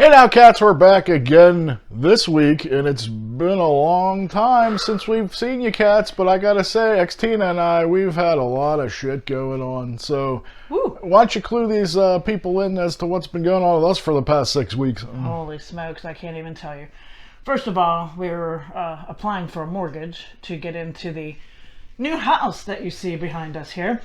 Hey now, cats, we're back again this week, and it's been a long time since we've seen you cats, but I gotta say, Xtina and I, we've had a lot of shit going on, so Woo. why don't you clue these people in as to what's been going on with us for the past 6 weeks? Holy smokes, I can't even tell you. First of all, we were applying for a mortgage to get into the new house that you see behind us here.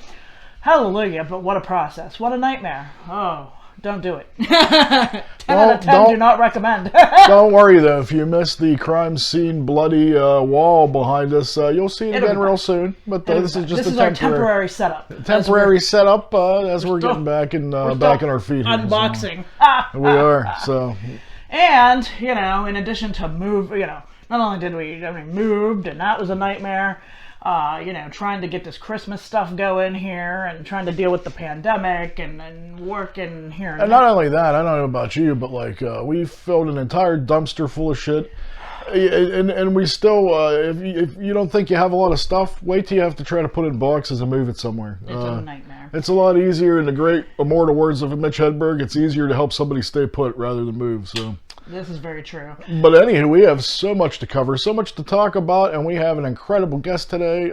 Hallelujah, but what a process. What a nightmare. Oh, don't do it. 10 out of 10 do not recommend. Don't worry though, if you missed the crime scene bloody wall behind us, you'll see it again real soon. But this is just our temporary setup. Temporary setup as we're getting back in back on our feet. Unboxing. So. We are, so. And, in addition to not only did we moved, and that was a nightmare, trying to get this Christmas stuff going here and trying to deal with the pandemic and working here. And not only that, I don't know about you, but we filled an entire dumpster full of shit. And we still, if you don't think you have a lot of stuff, wait till you have to try to put it in boxes and move it somewhere. It's a nightmare. It's a lot easier, in the great immortal words of Mitch Hedberg, it's easier to help somebody stay put rather than move, so. This is very true. But anywho, we have so much to cover, so much to talk about, and we have an incredible guest today,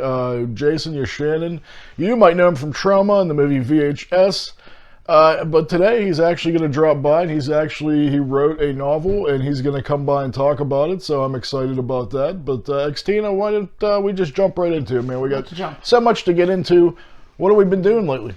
Jason Yachanin. You might know him from Trauma and the movie VHS, but today he's actually going to drop by, and he wrote a novel, and he's going to come by and talk about it, so I'm excited about that. But Xtina, why don't we just jump right into it, man? We got so much to get into. What have we been doing lately?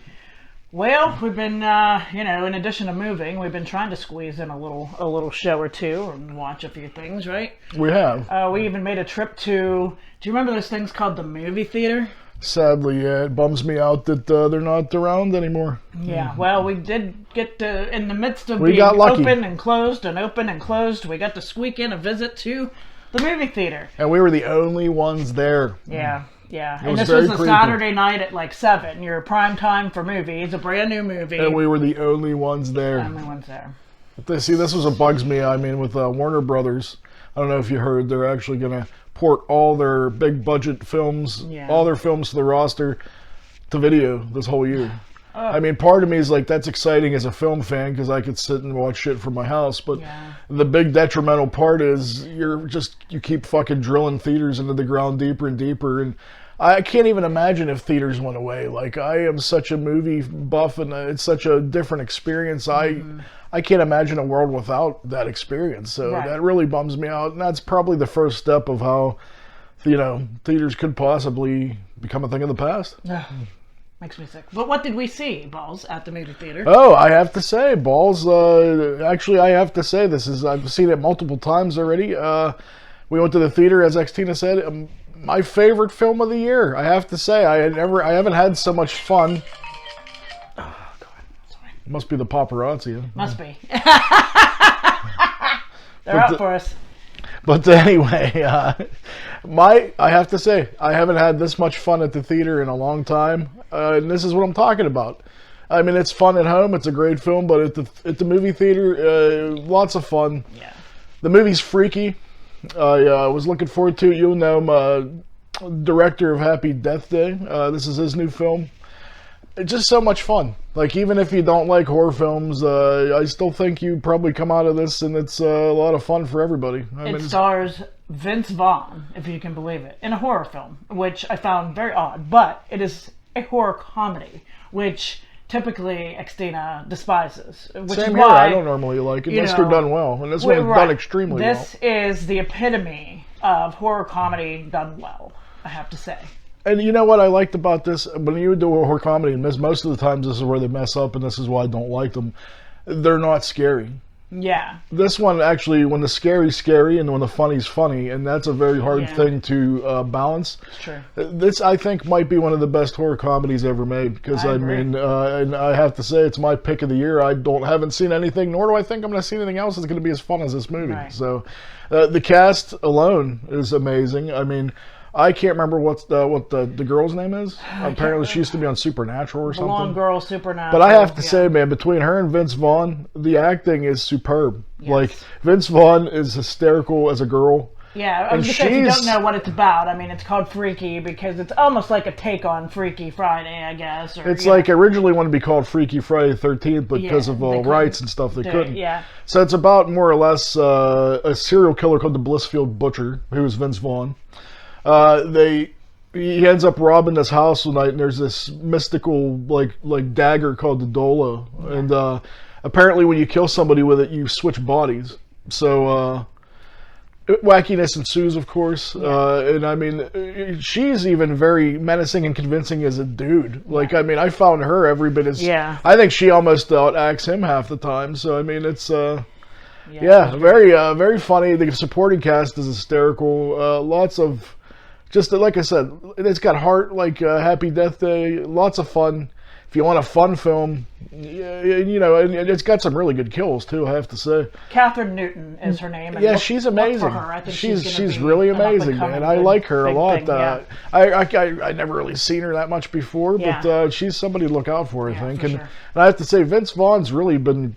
Well, we've been, in addition to moving, we've been trying to squeeze in a little show or two and watch a few things, right? We have. We even made a trip to, do you remember those things called the movie theater? Sadly, yeah, it bums me out that they're not around anymore. Yeah, well, we did get to, in the midst of being open and closed, we got to squeak in a visit to the movie theater. And we were the only ones there. Yeah. Yeah, and this was a Saturday night at 7. Your prime time for movies, a brand new movie. And we were the only ones there. See, this was what bugs me. I mean, with Warner Brothers, I don't know if you heard, they're actually going to port all their big budget films, all their films to the roster, to video this whole year. I mean, part of me is like, that's exciting as a film fan because I could sit and watch shit from my house. But the big detrimental part is you keep fucking drilling theaters into the ground deeper and deeper. And I can't even imagine if theaters went away. Like, I am such a movie buff, and it's such a different experience. I can't imagine a world without that experience. So that really bums me out. And that's probably the first step of how, theaters could possibly become a thing of the past. Makes me sick. But what did we see, Balls, at the movie theater? Oh, I have to say, Balls, actually, I have to say this. I've seen it multiple times already. We went to the theater, as Xtina said. My favorite film of the year, I have to say. I haven't had so much fun. Oh, God. Sorry. It must be the paparazzi. Huh? Must be. They're out for us. But anyway, I have to say, I haven't had this much fun at the theater in a long time, and this is what I'm talking about. I mean, it's fun at home, it's a great film, but at the movie theater, lots of fun. Yeah. The movie's freaky. I was looking forward to it. You'll know him, director of Happy Death Day. This is his new film. It's just so much fun. Like, even if you don't like horror films, I still think you probably come out of this and it's a lot of fun for everybody. It stars Vince Vaughn, if you can believe it, in a horror film, which I found very odd. But it is a horror comedy, which typically Xtina despises. Same here. I don't normally like it unless they're done well. And this one's done extremely well. This is the epitome of horror comedy done well, I have to say. And you know what I liked about this? When you do a horror comedy, and most of the times this is where they mess up, and this is why I don't like them, they're not scary. Yeah. This one, actually, when the scary's scary and when the funny's funny, and that's a very hard thing to balance. It's true. This, I think, might be one of the best horror comedies ever made, because and I have to say, it's my pick of the year. I haven't seen anything, nor do I think I'm going to see anything else that's going to be as fun as this movie. Right. So, the cast alone is amazing. I mean, I can't remember what the girl's name is. Apparently, she used to be on Supernatural or something. Blonde girl, Supernatural. But I have to say, man, between her and Vince Vaughn, the acting is superb. Yes. Like, Vince Vaughn is hysterical as a girl. Yeah, I was just saying, if you don't know what it's about, I mean, it's called Freaky because it's almost like a take on Freaky Friday, I guess. Or, it's like originally wanted to be called Freaky Friday the 13th, but because of all rights and stuff, they couldn't. Yeah. So it's about more or less a serial killer called the Blissfield Butcher, who is Vince Vaughn. He ends up robbing this house one night, and there's this mystical like dagger called the Dola, and apparently when you kill somebody with it, you switch bodies. So wackiness ensues, of course, and I mean, she's even very menacing and convincing as a dude. Like, I mean, I found her every bit as... Yeah. I think she almost outacts him half the time, so I mean, it's... very funny. The supporting cast is hysterical. Lots of... Just like I said, it's got heart, like Happy Death Day. Lots of fun. If you want a fun film, you know, and it's got some really good kills too, I have to say. Catherine Newton is her name. And she's amazing. Her. I think she's really amazing, man. I like her a lot. I never really seen her that much before, but she's somebody to look out for, I think. And I have to say, Vince Vaughn's really been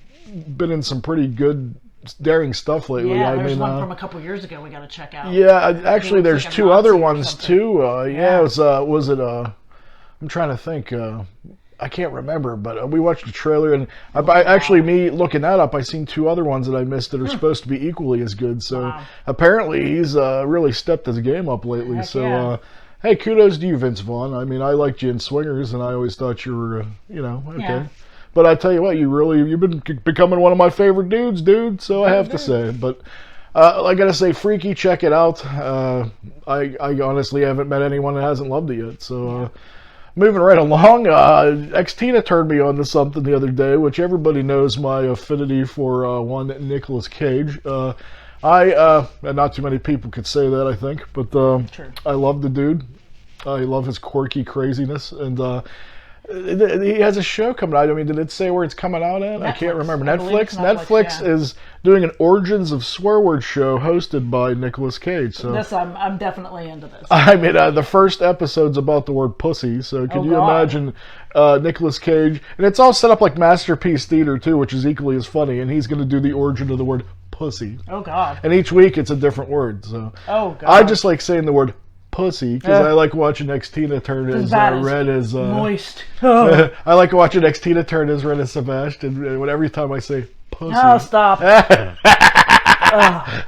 in some pretty good, daring stuff lately. Yeah, there's one from a couple years ago we got to check out. Yeah, actually, there's like 2 other ones too. Was it? I'm trying to think. I can't remember, but we watched the trailer, and me looking that up, I seen 2 other ones that I missed that are supposed to be equally as good. So apparently he's really stepped his game up lately. Heck so hey, kudos to you, Vince Vaughn. I mean, I liked you in Swingers, and I always thought you were, okay. Yeah. But I tell you what, you've been becoming one of my favorite dudes, dude. So I have to say, but I gotta say, Freaky, check it out. I honestly haven't met anyone that hasn't loved it yet. So moving right along, Xtina turned me on to something the other day, which everybody knows my affinity for one Nicolas Cage. And not too many people could say that, I think, but I love the dude. I love his quirky craziness, and he has a show coming out. I mean, did it say where it's coming out at? Netflix. I can't remember. Netflix is doing an Origins of Swear Word show hosted by Nicolas Cage. So this, I'm definitely into this. I mean, the first episode's about the word pussy. So can you imagine Nicolas Cage? And it's all set up like Masterpiece Theater too, which is equally as funny. And he's going to do the origin of the word pussy. Oh God! And each week it's a different word. So I just like saying the word pussy because I like watching Xtina turn as red as moist. I like watching Xtina turn as red as Sebastian. And every time I say pussy, oh stop! I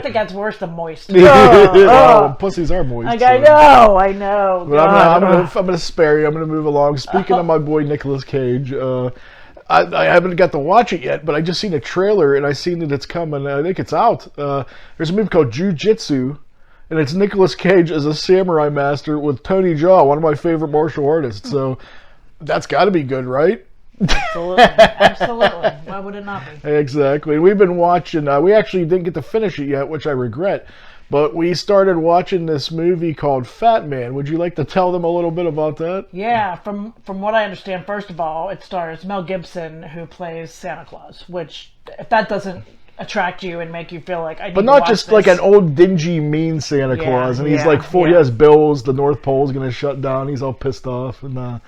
think that's worse than moist. Pussies are moist. Like, so. I know. But I'm gonna spare you. I'm gonna move along. Speaking of my boy Nicolas Cage, I haven't got to watch it yet, but I just seen a trailer and I seen that it's coming. I think it's out. There's a movie called Jiu-Jitsu. And it's Nicolas Cage as a samurai master with Tony Jaa, one of my favorite martial artists. So that's got to be good, right? Absolutely. Absolutely. Why would it not be? Exactly. We've been watching, we actually didn't get to finish it yet, which I regret. But we started watching this movie called Fat Man. Would you like to tell them a little bit about that? Yeah. From what I understand, first of all, it stars Mel Gibson, who plays Santa Claus, which, if that doesn't attract you and make you feel like I need but not just this. Like an old dingy mean Santa Claus, and he's like full. He has bills. The North Pole's gonna shut down. He's all pissed off. And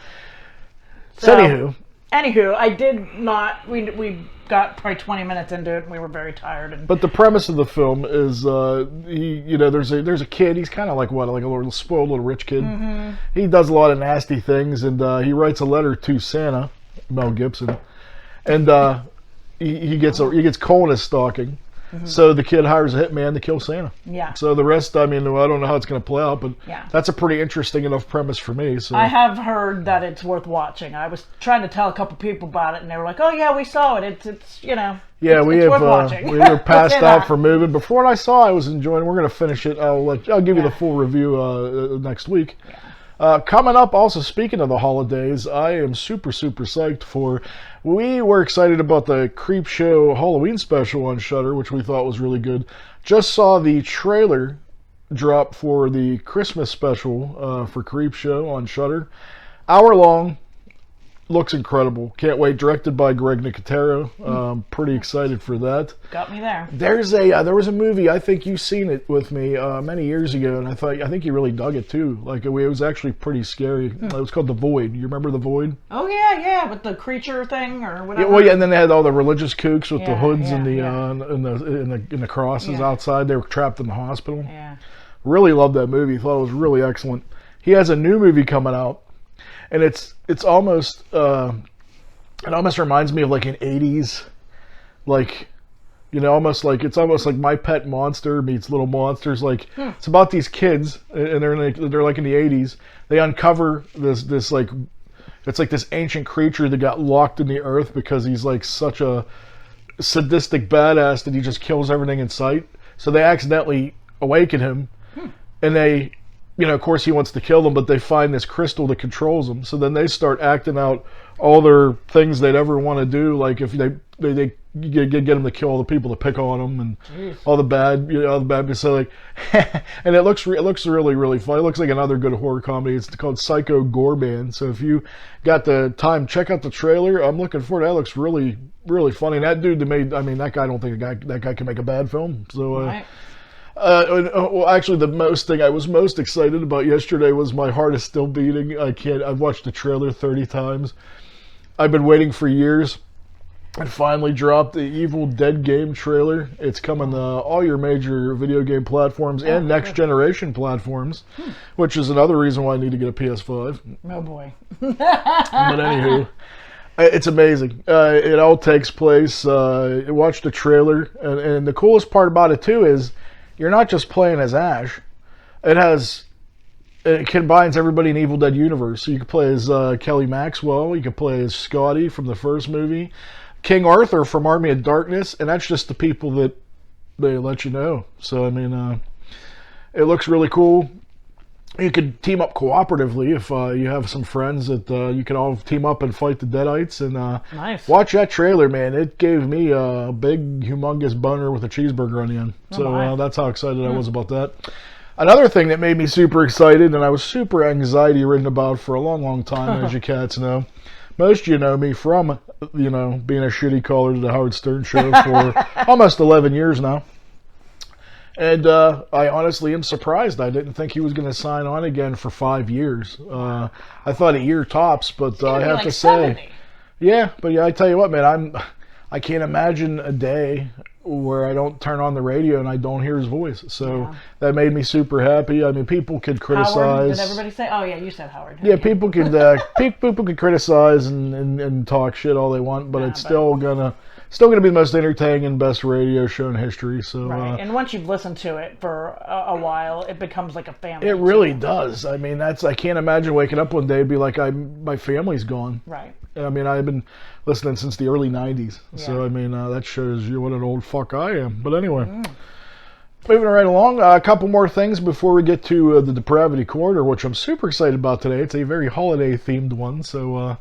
so anywho, I did not. We got probably 20 minutes into it, and we were very tired. But the premise of the film is there's a kid. He's kind of like a little spoiled little rich kid. Mm-hmm. He does a lot of nasty things, and he writes a letter to Santa, Mel Gibson, and he gets colonist stalking. Mm-hmm. So the kid hires a hitman to kill Santa. Yeah. So the rest, I mean, I don't know how it's going to play out, but that's a pretty interesting enough premise for me. So I have heard that it's worth watching. I was trying to tell a couple people about it, and they were like, "Oh yeah, we saw it. It's Yeah, it's worth watching." We were passed out for moving. But from what I saw, I was enjoying. We're going to finish it. I'll give you the full review next week. Yeah. Coming up, also speaking of the holidays, I am super psyched for. We were excited about the Creep Show Halloween special on Shudder, which we thought was really good. Just saw the trailer drop for the Christmas special for Creep Show on Shudder. Hour long, looks incredible. Can't wait. Directed by Greg Nicotero. Pretty excited for that. Got me there. There was a movie, I think you've seen it with me many years ago, and I think you really dug it too. Like, it was actually pretty scary. It was called The Void. You remember The Void? Oh yeah, with the creature thing or whatever. Yeah, well, yeah, and then they had all the religious kooks with the hoods and the crosses outside. They were trapped in the hospital. Yeah. Really loved that movie. Thought it was really excellent. He has a new movie coming out. And it's almost it almost reminds me of like an 80s, like, you know, almost like My Pet Monster meets Little Monsters. Like, it's about these kids, and they're like in the 80s. They uncover this like, it's like this ancient creature that got locked in the earth because he's like such a sadistic badass that he just kills everything in sight. So they accidentally awaken him, and they, you know, of course he wants to kill them, but they find this crystal that controls them. So then they start acting out all their things they'd ever want to do. Like if they get them to kill all the people that pick on them and all the bad, you know, all the bad. So like, and it looks really, really fun. It looks like another good horror comedy. It's called Psycho Goreman. So if you got the time, check out the trailer. I'm looking forward. That looks really, really funny. And that dude that made, I mean, that guy, I don't think that guy can make a bad film. So, Right. Well, actually, the thing I was most excited about yesterday was my heart is still beating. I've watched the trailer 30 times. I've been waiting for years. And finally dropped the Evil Dead game trailer. It's coming to all your major video game platforms and next generation platforms, which is another reason why I need to get a PS5. Oh boy. But anywho, it's amazing. It all takes place. Watch the trailer, and the coolest part about it too is you're not just playing as Ash. It combines everybody in Evil Dead universe. So you can play as Kelly Maxwell. You can play as Scotty from the first movie. King Arthur from Army of Darkness, and that's just the people that they let you know. So, I mean, it looks really cool. You could team up cooperatively if you have some friends that you can all team up and fight the Deadites. And nice. Watch that trailer, man. It gave me a big, humongous boner with a cheeseburger on the end. So that's how excited I was about that. Another thing that made me super excited, and I was super anxiety-ridden about for a long, long time, as you cats know. Most of you know me from, you know, being a shitty caller to the Howard Stern Show for almost 11 years now. And I honestly am surprised. I didn't think he was going to sign on again for 5 years. I thought a year tops, but I have to say... 70. Yeah, but yeah, I tell you what, man, I can't imagine a day where I don't turn on the radio and I don't hear his voice. So that made me super happy. I mean, people could criticize. Howard, did everybody say? Oh yeah, you said Howard. Yeah, people could people could criticize and talk shit all they want, but it's still gonna be the most entertaining and best radio show in history. So right. And once you've listened to it for a while, it becomes like a family. It really does. I mean, I can't imagine waking up one day and be like, my family's gone. Right. I mean, I've been listening since the early 90s. Yeah. So, I mean, that shows you what an old fuck I am. But anyway, moving right along, a couple more things before we get to the Depravity Corner, which I'm super excited about today. It's a very holiday-themed one, so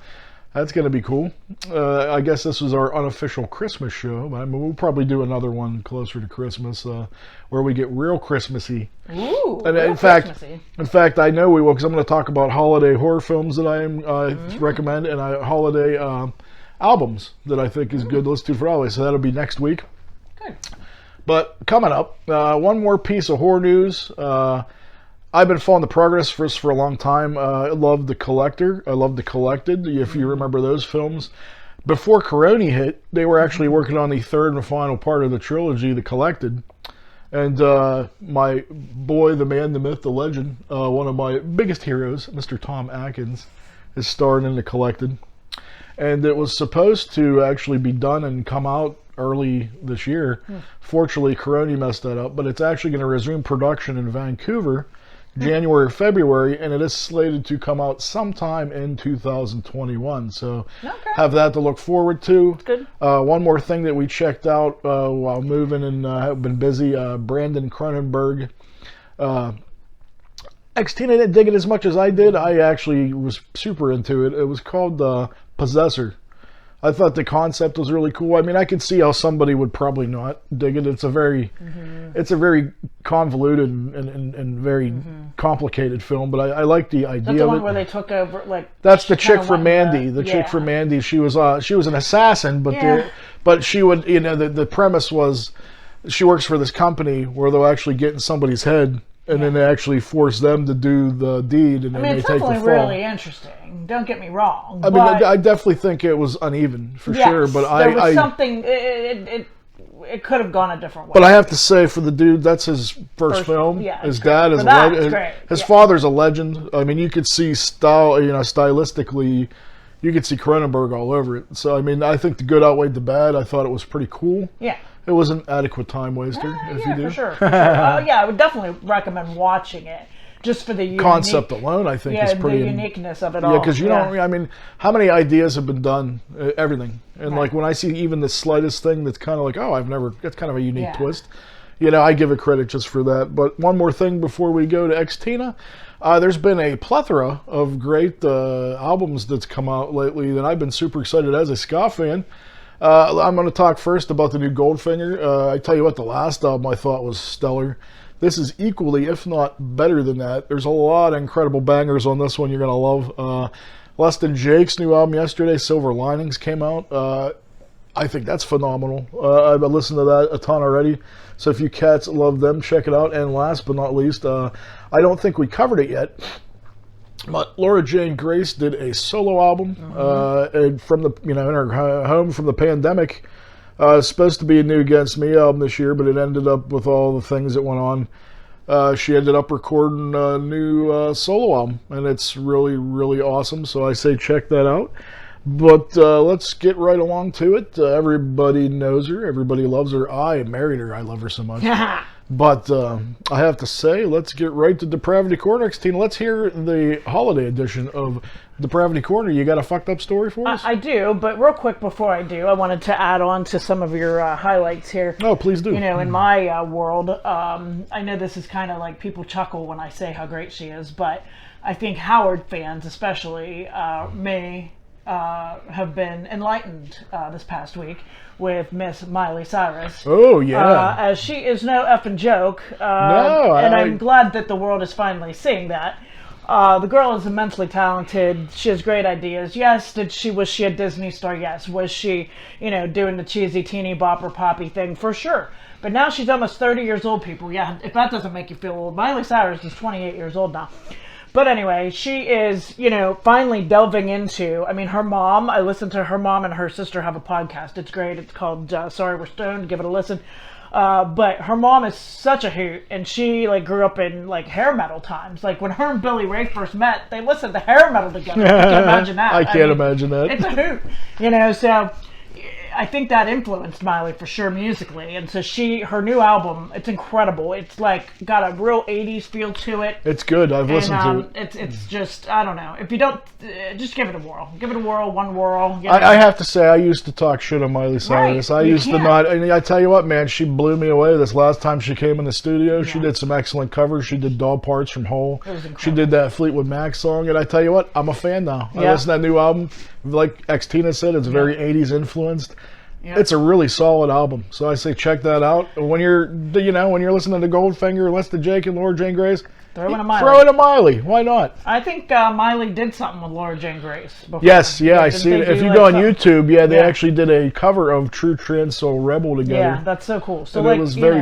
that's going to be cool. I guess this was our unofficial Christmas show. I mean, we'll probably do another one closer to Christmas where we get real Christmassy. Ooh, and in fact, I know we will, because I'm going to talk about holiday horror films that I recommend and holiday albums that I think is good to listen to for holidays. So that'll be next week. Good. But coming up, one more piece of horror news. I've been following the progress for this for a long time. I love The Collector. I love The Collected, if you remember those films. Before Corona hit, they were actually working on the third and final part of the trilogy, The Collected. And my boy, the man, the myth, the legend, one of my biggest heroes, Mr. Tom Atkins, is starring in The Collected. And it was supposed to actually be done and come out early this year. Fortunately, Corona messed that up. But it's actually going to resume production in Vancouver January or February, and it is slated to come out sometime in 2021. So have that to look forward to. Good. One more thing that we checked out while moving and have been busy, Brandon Cronenberg. Xtina didn't dig it as much as I did. I actually was super into it. It was called Possessor. I thought the concept was really cool. I mean, I could see how somebody would probably not dig it. It's a very convoluted and very complicated film, but I like the idea. That's the one where they took over, like. That's the chick from Mandy. The chick from Mandy. She was an assassin, but she would, the premise was she works for this company where they'll actually get in somebody's head. And then they actually force them to do the deed, and then they take the fall. It's definitely really interesting. Don't get me wrong. I mean, I definitely think it was uneven for sure, but there was something. It could have gone a different way. But I have to say, for the dude, that's his first film. Yeah, his dad is a legend. His father's a legend. I mean, you could see stylistically, you could see Cronenberg all over it. So I mean, I think the good outweighed the bad. I thought it was pretty cool. Yeah. It was an adequate time waster, if you do. For sure. I would definitely recommend watching it, just for the concept alone. I think is pretty the uniqueness of it all. Yeah, because don't. I mean, how many ideas have been done? Everything, and like when I see even the slightest thing that's kind of like, that's kind of a unique twist. I give it credit just for that. But one more thing before we go to Xtina. There's been a plethora of great albums that's come out lately that I've been super excited as a ska fan. I'm going to talk first about the new Goldfinger. I tell you what, the last album I thought was stellar. This is equally, if not better than that. There's a lot of incredible bangers on this one you're going to love. Less Than Jake's new album yesterday, Silver Linings, came out. I think that's phenomenal. I've listened to that a ton already. So if you cats love them, check it out. And last but not least, I don't think we covered it yet, but Laura Jane Grace did a solo album and from the in her home from the pandemic. It's supposed to be a New Against Me album this year, but it ended up with all the things that went on. She ended up recording a new solo album, and it's really, really awesome. So I say check that out. But let's get right along to it. Everybody knows her. Everybody loves her. I married her. I love her so much. But I have to say, let's get right to Depravity Corner. Xtina, let's hear the holiday edition of Depravity Corner. You got a fucked up story for us? I do, but real quick before I do, I wanted to add on to some of your highlights here. Oh, please do. In my world, I know this is kind of like people chuckle when I say how great she is, but I think Howard fans especially may have been enlightened this past week with Miss Miley Cyrus. Oh, yeah. As she is no effing joke. I'm glad that the world is finally seeing that. The girl is immensely talented. She has great ideas. Yes, was she a Disney star? Yes. Was she, doing the cheesy teeny bopper poppy thing? For sure. But now she's almost 30 years old, people. Yeah, if that doesn't make you feel old. Miley Cyrus is 28 years old now. But anyway, she is, finally delving into, her mom. I listened to her mom and her sister have a podcast. It's great. It's called Sorry We're Stoned. Give it a listen. But her mom is such a hoot, and she grew up in hair metal times. When her and Billy Ray first met, they listened to hair metal together. You can imagine that. I can't imagine that. It's a hoot, so I think that influenced Miley for sure musically. And so her new album, it's incredible. It's got a real 80s feel to it. It's good. I've listened to it. It's just, I don't know. If you don't, just give it a whirl. Give it a whirl, one whirl. I have to say, I used to talk shit on Miley Cyrus. Right. I tell you what, man, she blew me away this last time she came in the studio. Yeah. She did some excellent covers. She did Dog Parts from Hole. She did that Fleetwood Mac song. And I tell you what, I'm a fan now. I listened to that new album. Like Xtina said, it's very 80s influenced. Yeah. It's a really solid album, so I say check that out. When you're listening to Goldfinger, Less Than Jake, and Laura Jane Grace, throw in a Miley. Why not? I think Miley did something with Laura Jane Grace before. Yes, I see it. If you go on YouTube, they actually did a cover of True Trans Soul Rebel together. Yeah, that's so cool. So and it was very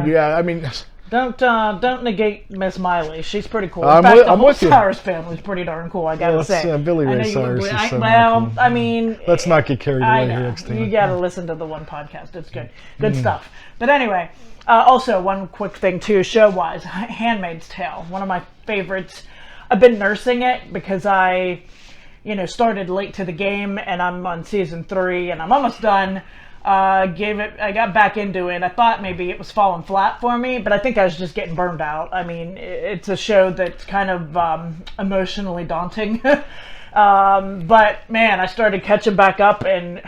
Don't negate Miss Miley. She's pretty cool. I'm the whole with you. Cyrus family's pretty darn cool, I gotta say. Billy Ray Cyrus is so cool. Let's not get carried away here, Xtina. You gotta listen to the one podcast. It's good. Good stuff. But anyway, also one quick thing too, show-wise, Handmaid's Tale. One of my favorites. I've been nursing it because I, started late to the game, and I'm on season 3, and I'm almost done. I got back into it. I thought maybe it was falling flat for me, but I think I was just getting burned out. It's a show that's kind of emotionally daunting. But man, I started catching back up, and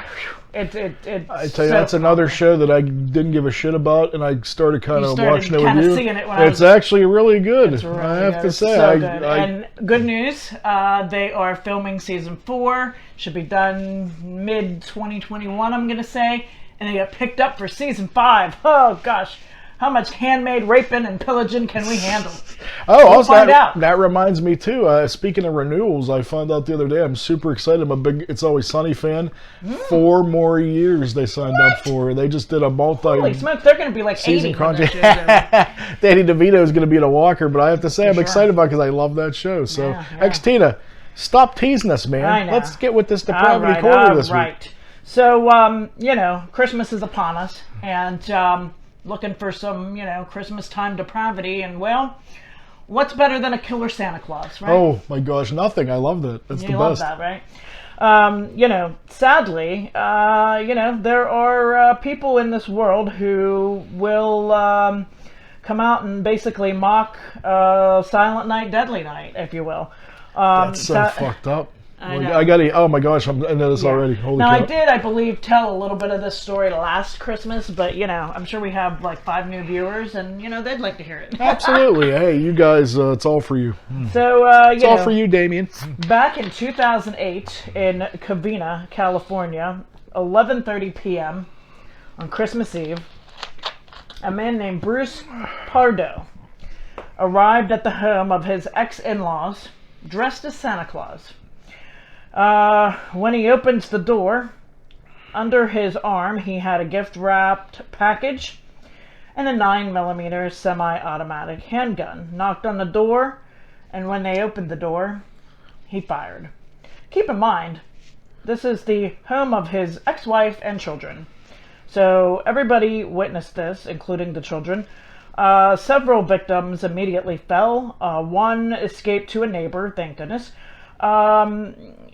I tell you, that's another show that I didn't give a shit about, and I started kind of watching it with you. Seeing it it's actually really good. It's really I have to say. So good. And good news, they are filming season 4. Should be done mid 2021, I'm gonna say, and they got picked up for season 5. Oh gosh. How much handmade raping and pillaging can we handle? Also that reminds me too. Speaking of renewals, I found out the other day. I'm super excited. I'm a big It's Always Sunny fan. 4 more years they signed up for. They just did a Holy smokes, they're going to be like season 80 contract. Danny DeVito is going to be in a walker, but I have to say I'm excited about it because I love that show. So, Xtina, stop teasing us, man. I know. Let's get with this Depravity Corner this week. So, Christmas is upon us, and looking for some, Christmas time depravity, and well, what's better than a killer Santa Claus, right? Oh my gosh, nothing. I love that. That's the best. You love that, right? Sadly, there are people in this world who will come out and basically mock Silent Night, Deadly Night, if you will. That's so fucked up. I got to. Oh my gosh, I'm into this already. Holy now crap. I did, I believe, tell a little bit of this story last Christmas, but I'm sure we have like 5 new viewers, and they'd like to hear it. Absolutely. Hey, you guys, it's all for you. So it's all for you, Damien. Back in 2008 in Covina, California, 11:30 p.m. on Christmas Eve, a man named Bruce Pardo arrived at the home of his ex-in-laws dressed as Santa Claus. When he opens the door, under his arm he had a gift-wrapped package and a 9mm semi-automatic handgun. Knocked on the door, and when they opened the door, he fired. Keep in mind, this is the home of his ex-wife and children. So everybody witnessed this, including the children. Several victims immediately fell. One escaped to a neighbor, thank goodness.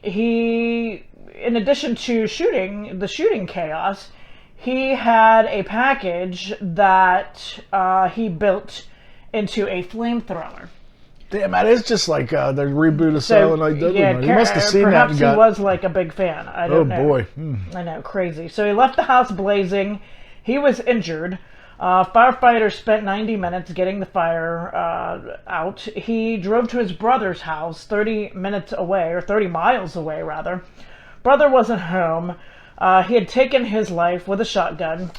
He, in addition to the shooting chaos, he had a package that he built into a flamethrower. Damn, that is just like the reboot of Silent Night, Deadly Night. You must have seen perhaps that. Perhaps he was like a big fan. I don't know. Oh boy. I know, crazy. So he left the house blazing. He was injured. Firefighters spent 90 minutes getting the fire out. He drove to his brother's house 30 minutes away, or 30 miles away, rather. Brother wasn't home. He had taken his life with a shotgun,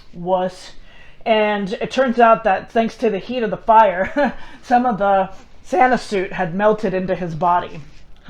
and it turns out that thanks to the heat of the fire, some of the Santa suit had melted into his body.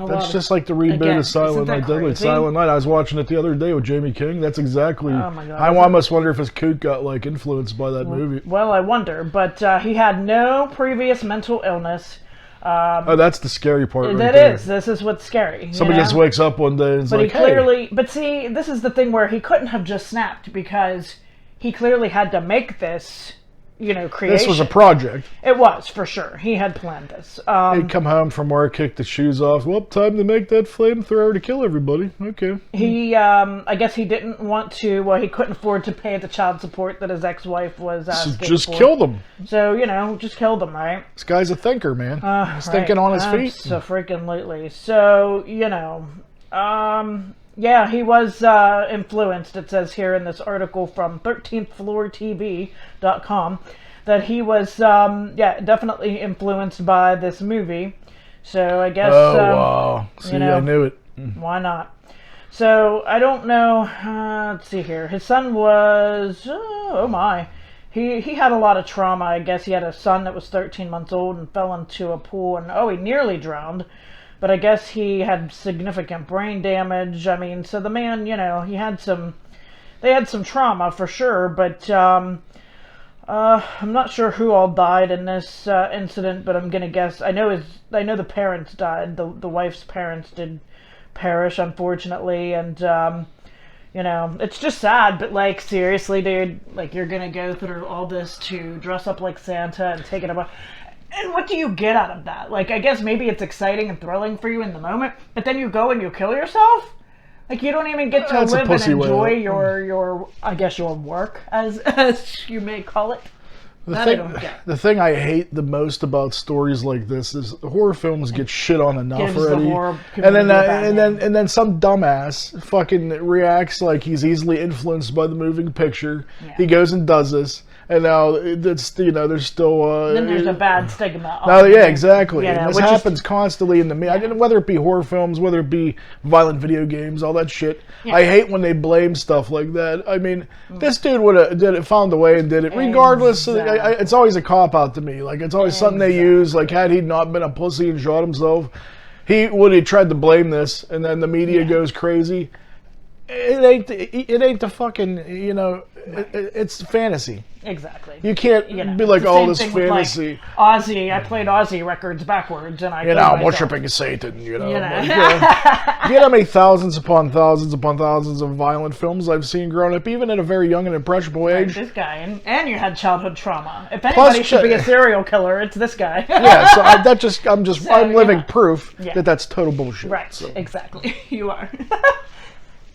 That's just like the reboot of Silent Night, Deadly. Silent Night. I was watching it the other day with Jamie King. That's exactly. Oh my God, I almost wonder if his coot got like influenced by that movie. Well, I wonder, but he had no previous mental illness. That's the scary part. This is what's scary. Somebody just wakes up one day and is like, hey. But see, this is the thing where he couldn't have just snapped, because he clearly had to make this. Creation. This was a project. It was, for sure. He had planned this. He'd come home from work, kick the shoes off. Well, time to make that flamethrower to kill everybody. Okay. He, I guess he didn't want to, he couldn't afford to pay the child support that his ex-wife was asking for. Just kill them. So, just kill them, right? This guy's a thinker, man. He's thinking on his feet. So freaking lately. So, yeah, he was influenced, it says here in this article from 13thfloortv.com, that he was, definitely influenced by this movie. So I guess... Oh, wow. See, I knew it. Why not? So, I don't know, let's see here. His son was, oh my. He had a lot of trauma, I guess. He had a son that was 13 months old and fell into a pool, and he nearly drowned. But I guess he had significant brain damage. I mean, so the man, they had some trauma for sure, but I'm not sure who all died in this incident, but I'm gonna guess. I know the parents died. The wife's parents did perish, unfortunately, and it's just sad. But like, seriously, dude, like, you're gonna go through all this to dress up like Santa and take it about. And what do you get out of that? Like, I guess maybe it's exciting and thrilling for you in the moment, but then you go and you kill yourself? Like, you don't even get to live and enjoy your I guess your work, as you may call it. The thing I hate the most about stories like this is horror films get shit on enough already, and then some dumbass fucking reacts like he's easily influenced by the moving picture. Yeah. He goes and does this, and now it's there's still then there's a bad stigma. Now, yeah, exactly. And this happens constantly in the media. Whether it be horror films, whether it be violent video games, all that shit. Yeah. I hate when they blame stuff like that. I mean, this dude would have found a way and did it, regardless. It's always a cop out to me. Like it's always something they use. Like had he not been a pussy and shot himself, he would have tried to blame this, and then the media goes crazy. It ain't the fucking it's fantasy. Exactly. You can't be like, oh, this fantasy. Like Ozzy, I played Ozzy records backwards, and I'm worshiping Satan. You know how many thousands upon thousands upon thousands of violent films I've seen growing up, even at a very young and impressionable age. This guy, and you had childhood trauma. If anybody should be a serial killer, it's this guy. Yeah, so I'm living proof that that's total bullshit. Right. So. Exactly. You are.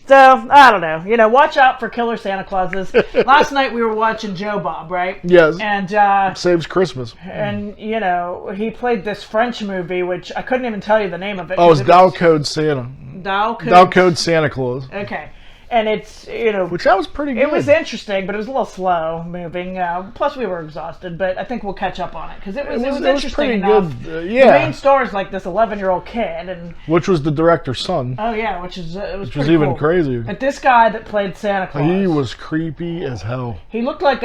So, I don't know. Watch out for killer Santa Clauses. Last night we were watching Joe Bob, right? Yes. And saves Christmas. And, he played this French movie, which I couldn't even tell you the name of it. Oh, it's Dow Code Santa. Dow Code Santa Claus. Okay. And it's, which that was pretty good. It was interesting, but it was a little slow moving. Plus, we were exhausted, but I think we'll catch up on it because it was interesting pretty enough. Good. The main star is like this 11-year-old kid, and which was the director's son. Oh yeah, which was even cool. Crazier. But this guy that played Santa Claus, he was creepy as hell. He looked like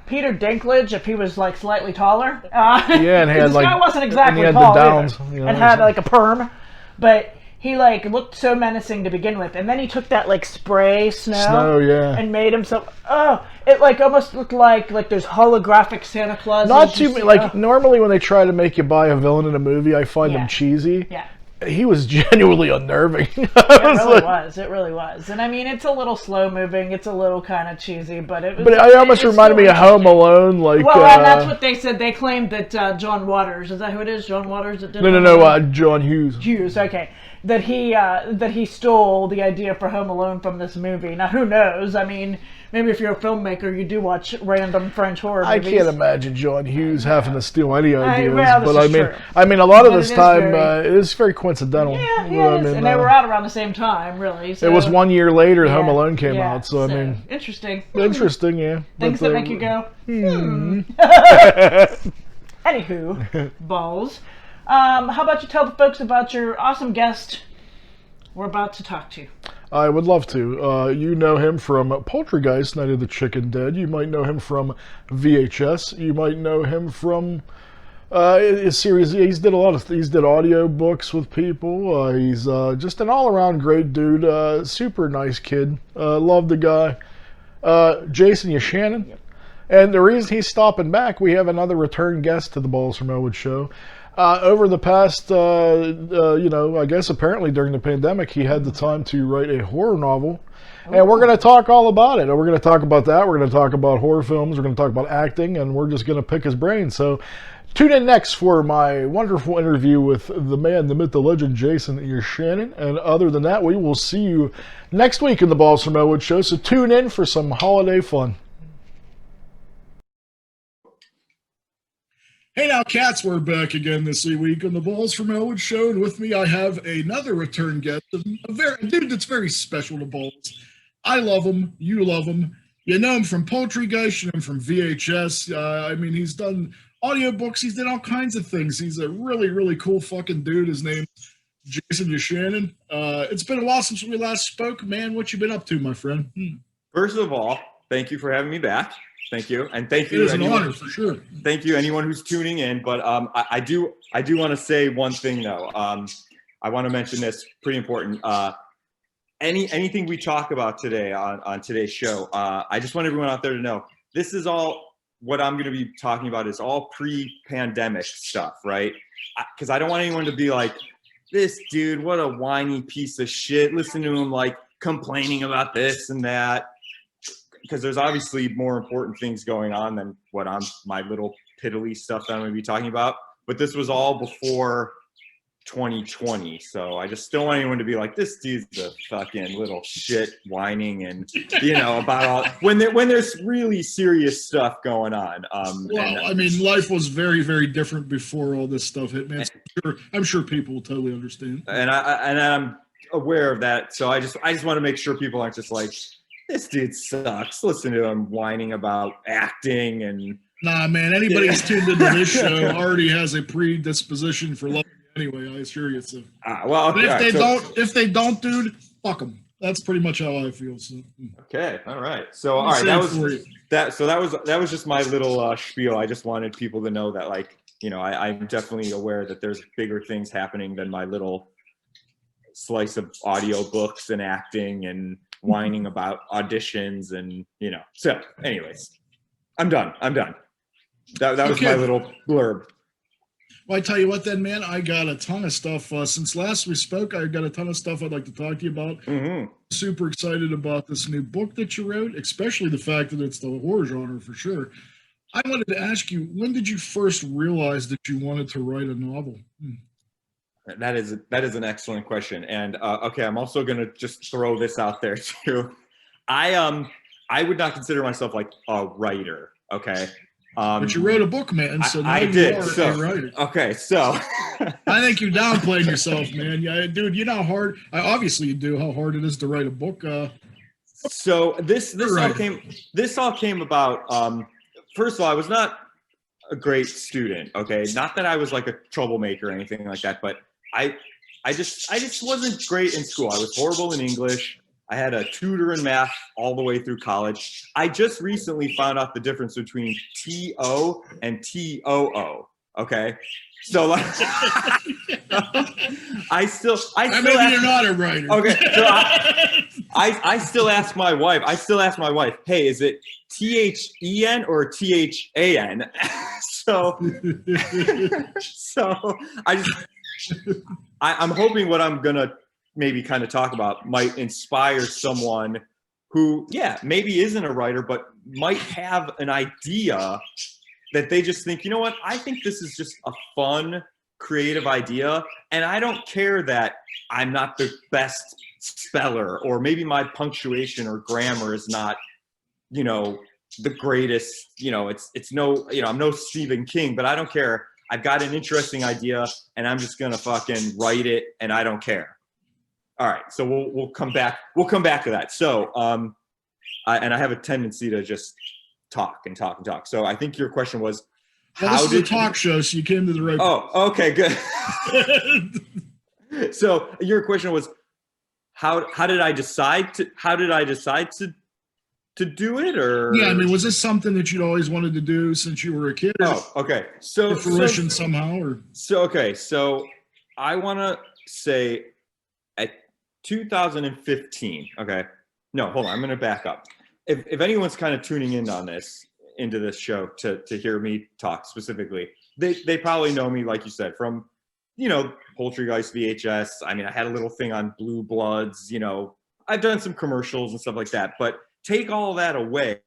Peter Dinklage if he was like slightly taller. And he had this guy wasn't exactly tall the downs, and had like a perm, but. He looked so menacing to begin with, and then he took that spray snow and made himself. Oh, it almost looked like those holographic Santa Clauses. Not too normally when they try to make you buy a villain in a movie, I find them cheesy. Yeah. He was genuinely unnerving. It really was. And I mean, it's a little slow moving. It's a little kind of cheesy, but it was. But it almost reminded me of Home Alone. And that's what they said. They claimed that John Waters, is that who it is? John Waters that did it? No, John Hughes. Hughes, okay. That he stole the idea for Home Alone from this movie. Now, who knows? I mean, maybe if you're a filmmaker, you do watch random French horror movies. I can't imagine John Hughes having to steal any ideas. But I mean, a lot of this time it is very coincidental. Yeah, it is. And they were out around the same time, really. So. It was 1 year later Home Alone came out. So I mean, interesting. Interesting, yeah. Things that make you go. Anywho, balls. How about you tell the folks about your awesome guest we're about to talk to? I would love to. You know him from Poltergeist, Night of the Chicken Dead. You might know him from VHS. You might know him from a series. He's did audio books with people. He's just an all-around great dude. Super nice kid. Love the guy. Jason Yachanin. Yep. And the reason he's stopping back, we have another return guest to the Balls from Ellwood show. Over the past, I guess apparently during the pandemic, he had the time to write a horror novel. And we're going to talk all about it. And we're going to talk about that. We're going to talk about horror films. We're going to talk about acting. And we're just going to pick his brain. So tune in next for my wonderful interview with the man, the myth, the legend, Jason Yachanin. And other than that, we will see you next week in the Balls from Ellwood show. So tune in for some holiday fun. Hey now, cats, we're back again this week on the Balls from Ellwood show, and with me I have another return guest, a dude that's very special to Balls. I love him, you love him, you know him from Poltergeist, you know him from VHS, I mean, he's done audiobooks, he's done all kinds of things, he's a really, really cool fucking dude. His name's Jason Yachanin. It's been a while since we last spoke, man. What you been up to, my friend? First of all, thank you for having me back. Thank you, and thank you. It is an honor for sure. Thank you, anyone who's tuning in. But I do want to say one thing though. I want to mention this, pretty important. Anything we talk about today on today's show, I just want everyone out there to know this is all what I'm going to be talking about is all pre-pandemic stuff, right? Because I don't want anyone to be like, this dude, what a whiny piece of shit. Listen to him like complaining about this and that. Because there's obviously more important things going on than what my little piddly stuff that I'm going to be talking about. But this was all before 2020. So I just don't want anyone to be like, this dude's a fucking little shit whining and, you know, about all when there's really serious stuff going on. I mean, life was very, very different before all this stuff hit, man. I'm sure people will totally understand. And I'm aware of that. So I just want to make sure people aren't just like, this dude sucks. Listen to him whining about acting and. Nah, man. Anybody who's tuned into this show already has a predisposition for love. Anyway, I assure you. So. Well, okay, if they don't, dude, fuck them. That's pretty much how I feel. So. Okay, all right. So all right, that was just my little spiel. I just wanted people to know that, like, you know, I'm definitely aware that there's bigger things happening than my little slice of audio books and acting and whining about auditions and, you know. So, anyways, I'm done. That was my little blurb. Well, I tell you what then, man, I got a ton of stuff. Since last we spoke, I got a ton of stuff I'd like to talk to you about. Mm-hmm. Super excited about this new book that you wrote, especially the fact that it's the horror genre for sure. I wanted to ask you, when did you first realize that you wanted to write a novel? That is an excellent question. And okay, I'm also going to just throw this out there too. I would not consider myself like a writer, okay? But you wrote a book, man. So now I you did. are So, a writer. okay, so I think you're downplaying yourself, man. Yeah, dude, you know how hard. Obviously, you do how hard it is to write a book. So this all came about. First of all, I was not a great student. Okay, not that I was like a troublemaker or anything like that, but I just wasn't great in school. I was horrible in English. I had a tutor in math all the way through college. I just recently found out the difference between T-O and T-O-O. Okay. So like, I still maybe you're not a writer. Okay. So I still ask my wife, hey, is it T-H-E-N or T-H-A-N? So I'm hoping what I'm going to maybe kind of talk about might inspire someone who, yeah, maybe isn't a writer, but might have an idea that they just think, you know what, I think this is just a fun, creative idea. And I don't care that I'm not the best speller, or maybe my punctuation or grammar is not, you know, the greatest, you know, it's no, you know, I'm no Stephen King, but I don't care. I've got an interesting idea and I'm just going to fucking write it and I don't care. All right, so we'll come back. We'll come back to that. So, and I have a tendency to just talk and talk and talk. So I think your question was, this is a talk show, so you came to the right. Oh, okay, good. So your question was, how did I decide to do it, or? Yeah, I mean, was this something that you'd always wanted to do since you were a kid? Oh, okay. So fruition somehow, or? So okay, so I want to say. 2015. Okay. No, hold on. I'm going to back up. If anyone's kind of tuning in on into this show to hear me talk specifically, they probably know me, like you said, from, you know, Poultrygeist VHS. I mean, I had a little thing on Blue Bloods, you know, I've done some commercials and stuff like that, but take all that away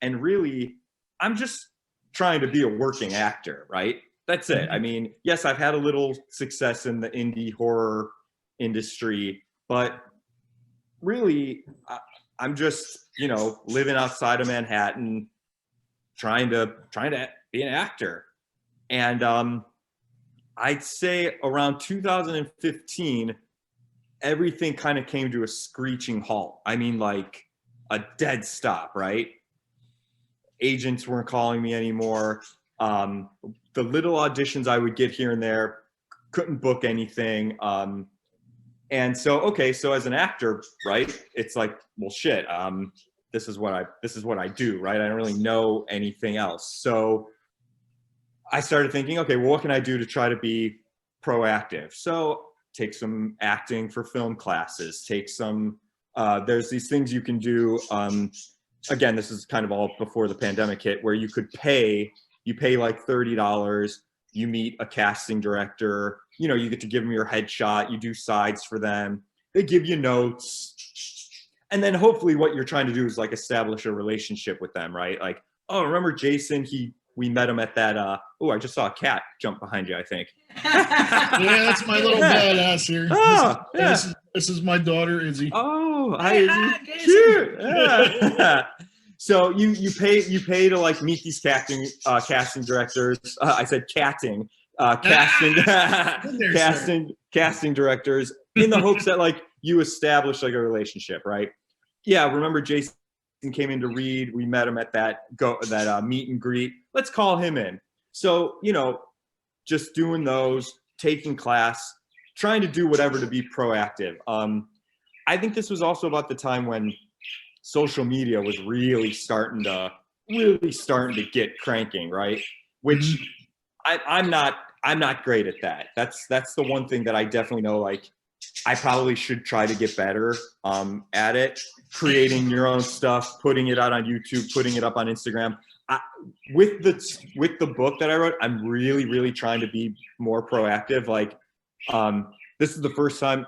and really, I'm just trying to be a working actor, right? That's it. I mean, yes, I've had a little success in the indie horror industry, but really I'm just, you know, living outside of Manhattan, trying to be an actor. And I'd say around 2015 everything kind of came to a screeching halt. I mean, like a dead stop, right? Agents weren't calling me anymore. The little auditions I would get here and there, couldn't book anything. And so, okay, so as an actor, right, it's like, well, shit, this is what I do, right? I don't really know anything else. So I started thinking, okay, well, what can I do to try to be proactive? So take some acting for film classes, take some, there's these things you can do. Again, this is kind of all before the pandemic hit, where you pay like $30, you meet a casting director, you know, you get to give them your headshot, you do sides for them, they give you notes. And then hopefully what you're trying to do is like establish a relationship with them, right? Like, oh, remember Jason, he we met him at that. I just saw a cat jump behind you, I think. Yeah, that's my little badass here. Oh, This is my daughter, Izzy. Oh, hi, Izzy. Cute. Yeah. So you pay to like meet these casting directors. I said casting directors in the hopes that like you establish like a relationship, right? Yeah. Remember Jason came in to read. We met him at that meet and greet. Let's call him in. So, just doing those, taking class, trying to do whatever to be proactive. I think this was also about the time when social media was really starting to get cranking, right? Which I'm not great at that. That's the one thing that I definitely know, like, I probably should try to get better at it. Creating your own stuff, putting it out on YouTube, putting it up on Instagram. With the book that I wrote, I'm really, really trying to be more proactive. Like, this is the first time.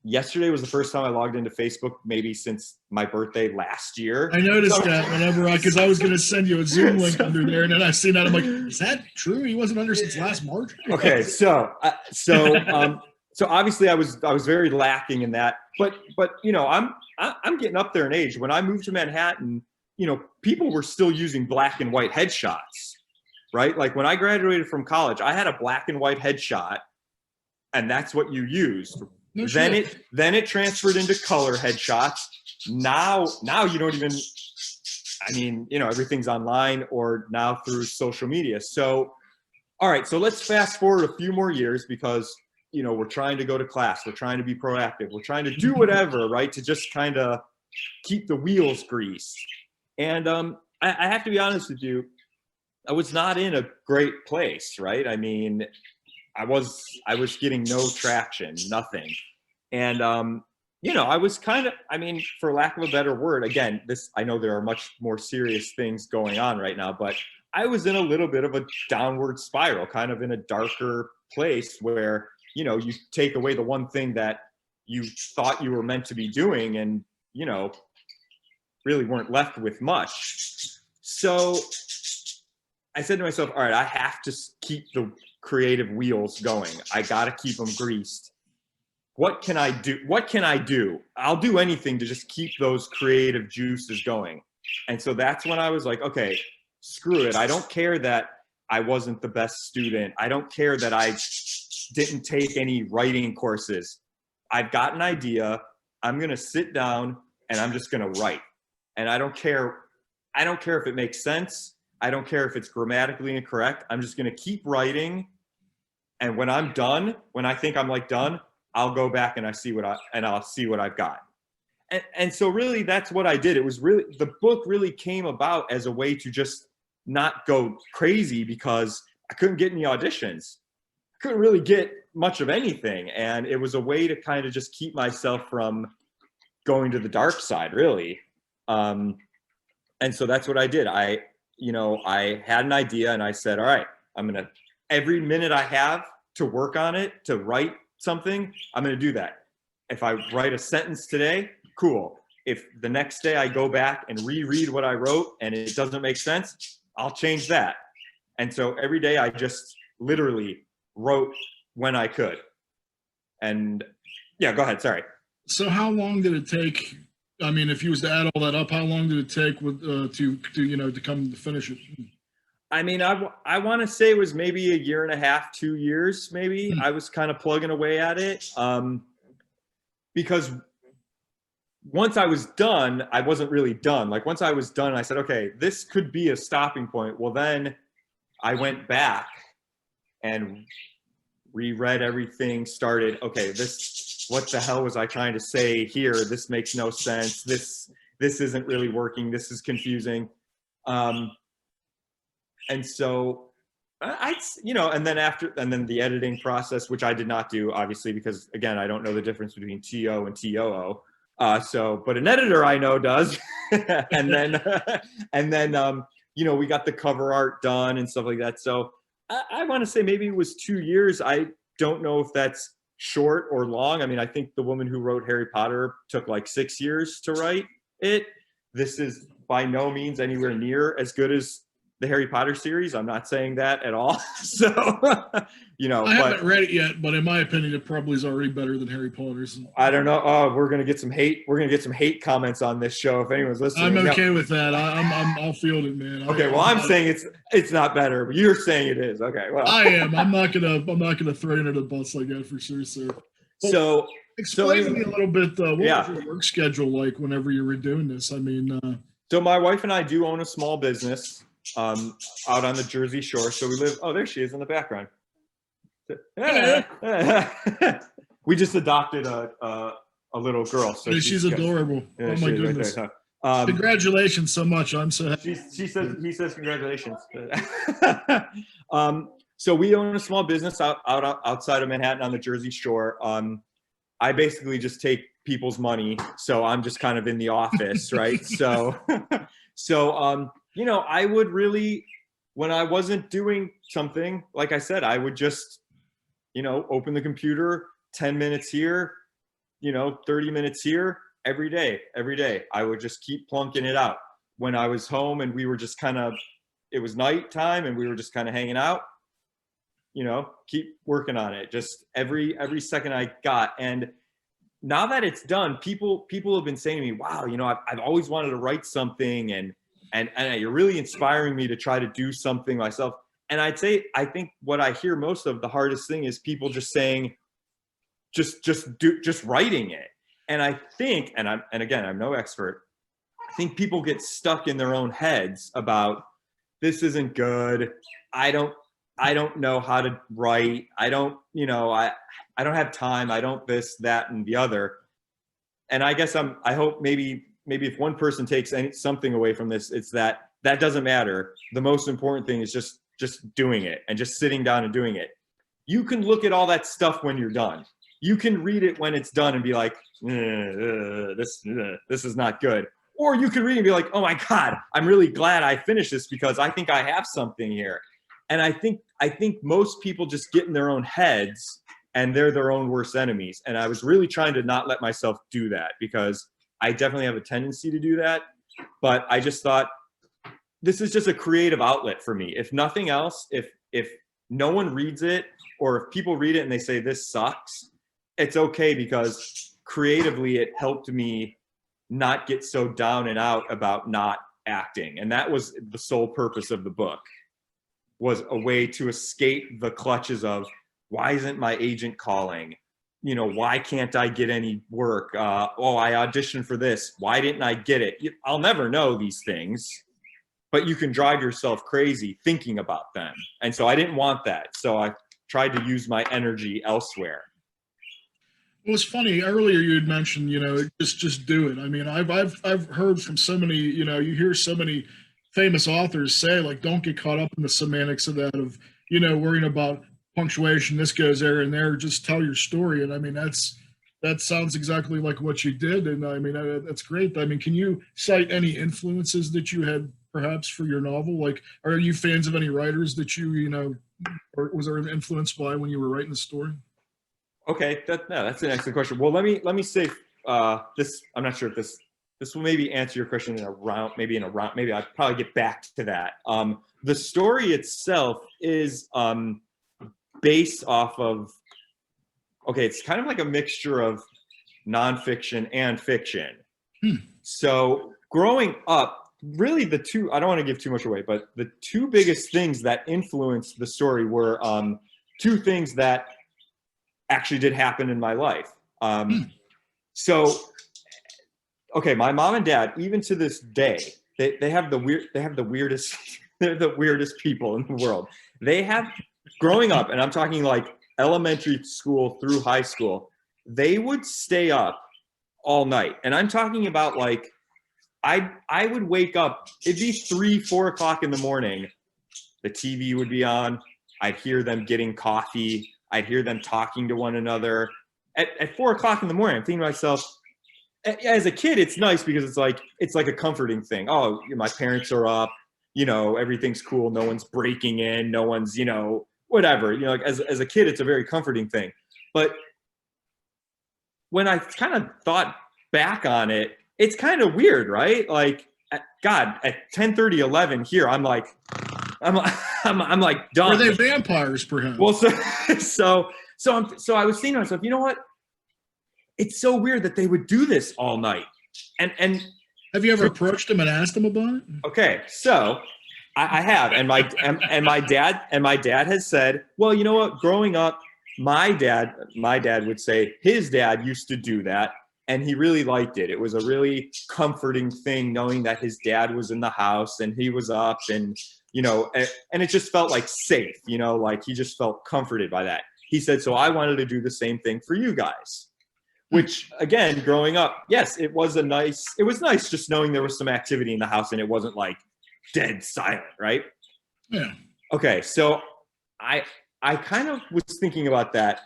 Yesterday was the first time I logged into Facebook, maybe since my birthday last year. I noticed that because I was going to send you a Zoom link under there, and then I seen that. I'm like, is that true? He wasn't under since last March. Okay, so obviously I was very lacking in that, but I'm getting up there in age. When I moved to Manhattan, people were still using black and white headshots, right? Like when I graduated from college, I had a black and white headshot, and that's what you used. No shit. Then it transferred into color headshots. Now you don't even, everything's online or now through social media. So, all right, so let's fast forward a few more years because, we're trying to go to class. We're trying to be proactive. We're trying to do whatever, right? To just kind of keep the wheels greased. And I have to be honest with you, I was not in a great place, right? I mean, I was getting no traction, nothing. And, I was kind of, for lack of a better word, again, I know there are much more serious things going on right now, but I was in a little bit of a downward spiral, kind of in a darker place where, you take away the one thing that you thought you were meant to be doing and, really weren't left with much. So I said to myself, all right, I have to keep the creative wheels going. I got to keep them greased. What can I do? I'll do anything to just keep those creative juices going. And so that's when I was like, okay, screw it. I don't care that I wasn't the best student. I don't care that I didn't take any writing courses. I've got an idea. I'm going to sit down and I'm just going to write. And I don't care if it makes sense. I don't care if it's grammatically incorrect. I'm just going to keep writing. And when I'm done, when I think I'm like done, I'll go back and I'll see what I've got. And so really that's what I did. It was really, the book really came about as a way to just not go crazy because I couldn't get any auditions. I couldn't really get much of anything. And it was a way to kind of just keep myself from going to the dark side, really. And so that's what I did. I had an idea and I said, all right, every minute I have to work on it, to write something, I'm going to do that. If I write a sentence today, cool. If the next day I go back and reread what I wrote and it doesn't make sense, I'll change that. And so every day I just literally wrote when I could. And yeah, go ahead. Sorry. So how long did it take? If you was to add all that up, how long did it take to come to finish it? I want to say it was maybe a year and a half, 2 years, maybe. I was kind of plugging away at it because once I was done, I wasn't really done. Like once I was done, I said, okay, this could be a stopping point. Well, then I went back and reread everything, started, okay, what the hell was I trying to say here? This makes no sense. This isn't really working. This is confusing. And so and then the editing process, which I did not do, obviously, because again, I don't know the difference between TO and TOO. But an editor I know does. and then we got the cover art done and stuff like that. So I want to say maybe it was 2 years. I don't know if that's short or long. I think the woman who wrote Harry Potter took like 6 years to write it. This is by no means anywhere near as good as the Harry Potter series. I'm not saying that at all. So, I haven't read it yet, but in my opinion, it probably is already better than Harry Potter's. I don't know. Oh, we're gonna get some hate. We're gonna get some hate comments on this show if anyone's listening. I'm okay with that. I'll field it, man. Okay, well, I'm saying it's not better, but you're saying it is. Okay, well, I am. I'm not gonna throw it under the bus like that for sure, sir. Well, so explain to me a little bit. What was your work schedule like whenever you were doing this? I mean, so my wife and I do own a small business out on the Jersey Shore. So we live. Oh, there she is in the background. We just adopted a little girl. So she's adorable. Oh my goodness! Right, congratulations so much. I'm so happy. He says congratulations. So we own a small business outside of Manhattan on the Jersey Shore. I basically just take people's money, so I'm just kind of in the office, right? So I would really, when I wasn't doing something, like I said, I would just, open the computer, 10 minutes here, 30 minutes here, every day. I would just keep plunking it out. When I was home and we were just it was nighttime and we were just kind of hanging out, keep working on it. Just every second I got. And now that it's done, people have been saying to me, wow, I've always wanted to write something and you're really inspiring me to try to do something myself. And I think what I hear most of the hardest thing is people just saying, just writing it. And I think, and again, I'm no expert. I think people get stuck in their own heads about this isn't good. I don't know how to write. I don't have time. I don't this, that, and the other. And I guess I hope maybe if one person takes something away from this, it's that doesn't matter. The most important thing is just doing it and just sitting down and doing it. You can look at all that stuff when you're done. You can read it when it's done and be like, this is not good. Or you can read and be like, oh my God, I'm really glad I finished this because I think I have something here. And I think most people just get in their own heads and they're their own worst enemies. And I was really trying to not let myself do that because I definitely have a tendency to do that. But I just thought, this is just a creative outlet for me. If nothing else, if no one reads it, or if people read it and they say this sucks, it's okay because creatively it helped me not get so down and out about not acting. And that was the sole purpose of the book, was a way to escape the clutches of why isn't my agent calling? Why can't I get any work? I auditioned for this. Why didn't I get it? I'll never know these things. But you can drive yourself crazy thinking about them. And so I didn't want that. So I tried to use my energy elsewhere. Well, it's funny. Earlier you had mentioned, just do it. I mean, I've heard from so many, you hear so many famous authors say, like, don't get caught up in the semantics of that, of, worrying about punctuation, this goes there and there, just tell your story. And I mean, that sounds exactly like what you did. And I mean, that's great. I mean, can you cite any influences that you had perhaps for your novel? Like, are you fans of any writers that or was there an influence by when you were writing the story? Okay, that's an excellent question. Well, let me say this. I'm not sure if this will maybe answer your question in a round. Maybe I'll probably get back to that. The story itself is based off of. Okay, it's kind of like a mixture of nonfiction and fiction. So growing up, really I don't want to give too much away, but the two biggest things that influenced the story were two things that actually did happen in my life. So, okay, my mom and dad, even to this day, they have the weirdest, they're the weirdest people in the world. They have, growing up, and I'm talking like elementary school through high school, they would stay up all night. And I'm talking about like, I would wake up, it'd be 3-4 o'clock in the morning. The TV would be on. I'd hear them getting coffee. I'd hear them talking to one another. At 4 o'clock in the morning, I'm thinking to myself, as a kid, it's nice because it's like a comforting thing. Oh, my parents are up, everything's cool. No one's breaking in. No one's, whatever, like as a kid, it's a very comforting thing. But when I kind of thought back on it, it's kind of weird, right? Like, at 10:30, 11 here, I'm like, I'm like done. Are they vampires, perhaps? Well, so I was thinking to myself, you know what? It's so weird that they would do this all night. And have you ever approached them and asked them about it? Okay, so I have, and my dad has said, well, you know what? Growing up, my dad would say his dad used to do that, and he really liked it. It was a really comforting thing knowing that his dad was in the house and he was up, and and it just felt like safe, like he just felt comforted by that. He said, so I wanted to do the same thing for you guys. Which, again, growing up, yes, it was nice just knowing there was some activity in the house and it wasn't like dead silent, right? Yeah. Okay, so I kind of was thinking about that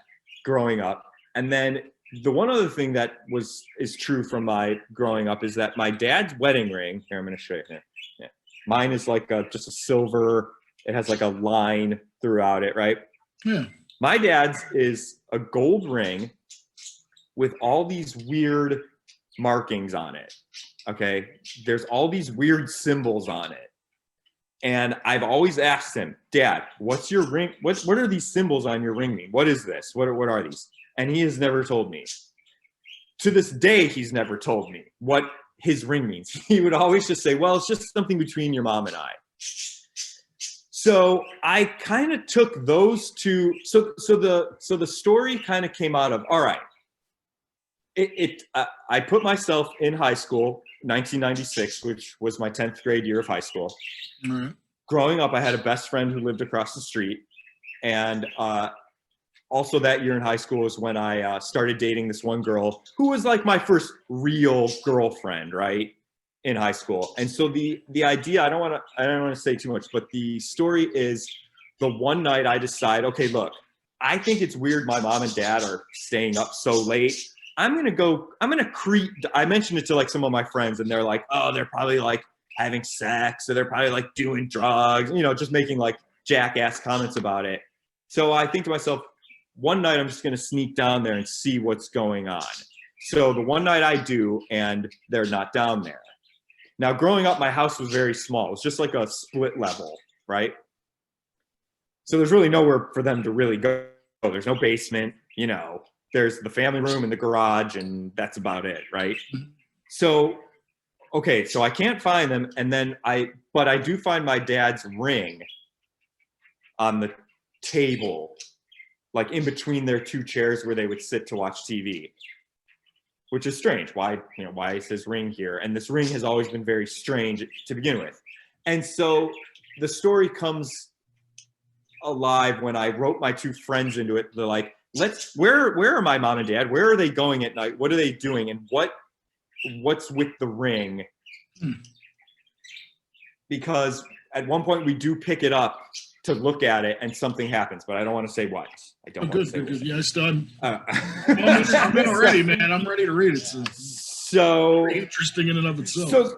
growing up. And then the one other thing that is true from my growing up is that my dad's wedding ring, here, I'm going to show you here. Yeah. Mine is like just a silver, it has like a line throughout it, right? Yeah. My dad's is a gold ring with all these weird markings on it. Okay. There's all these weird symbols on it. And I've always asked him, Dad, what's your ring? What are these symbols on your ring mean? What is this? What are these? And he has never told me. To this day, he's never told me what his ring means. He would always just say, well, it's just something between your mom and I. So I kind of took those two. So the story kind of came out of, all right, I put myself in high school, 1996, which was my 10th grade year of high school. Right. Growing up, I had a best friend who lived across the street. And also that year in high school is when I started dating this one girl who was like my first real girlfriend, right, in high school. And so the idea, I don't want to say too much, but the story is the one night I decide, okay, look, I think it's weird my mom and dad are staying up so late. I mentioned it to like some of my friends and they're like, oh, they're probably like having sex or they're probably like doing drugs, just making like jackass comments about it. So I think to myself, one night I'm just going to sneak down there and see what's going on. So the one night I do, and they're not down there. Now, growing up, my house was very small. It was just like a split level, right? So there's really nowhere for them to really go. There's no basement, there's the family room and the garage, and that's about it, right? So, okay, so I can't find them, and then but I do find my dad's ring on the table, like in between their two chairs where they would sit to watch TV, which is strange. Why is his ring here? And this ring has always been very strange to begin with. And so the story comes alive when I wrote my two friends into it. They're like, where are my mom and dad? Where are they going at night? What are they doing? And what's with the ring? Because at one point we do pick it up to look at it and something happens, but I don't want to say what. I don't want to say good. Yes, done. I'm in already, man. I'm ready to read it. So very interesting in and of itself.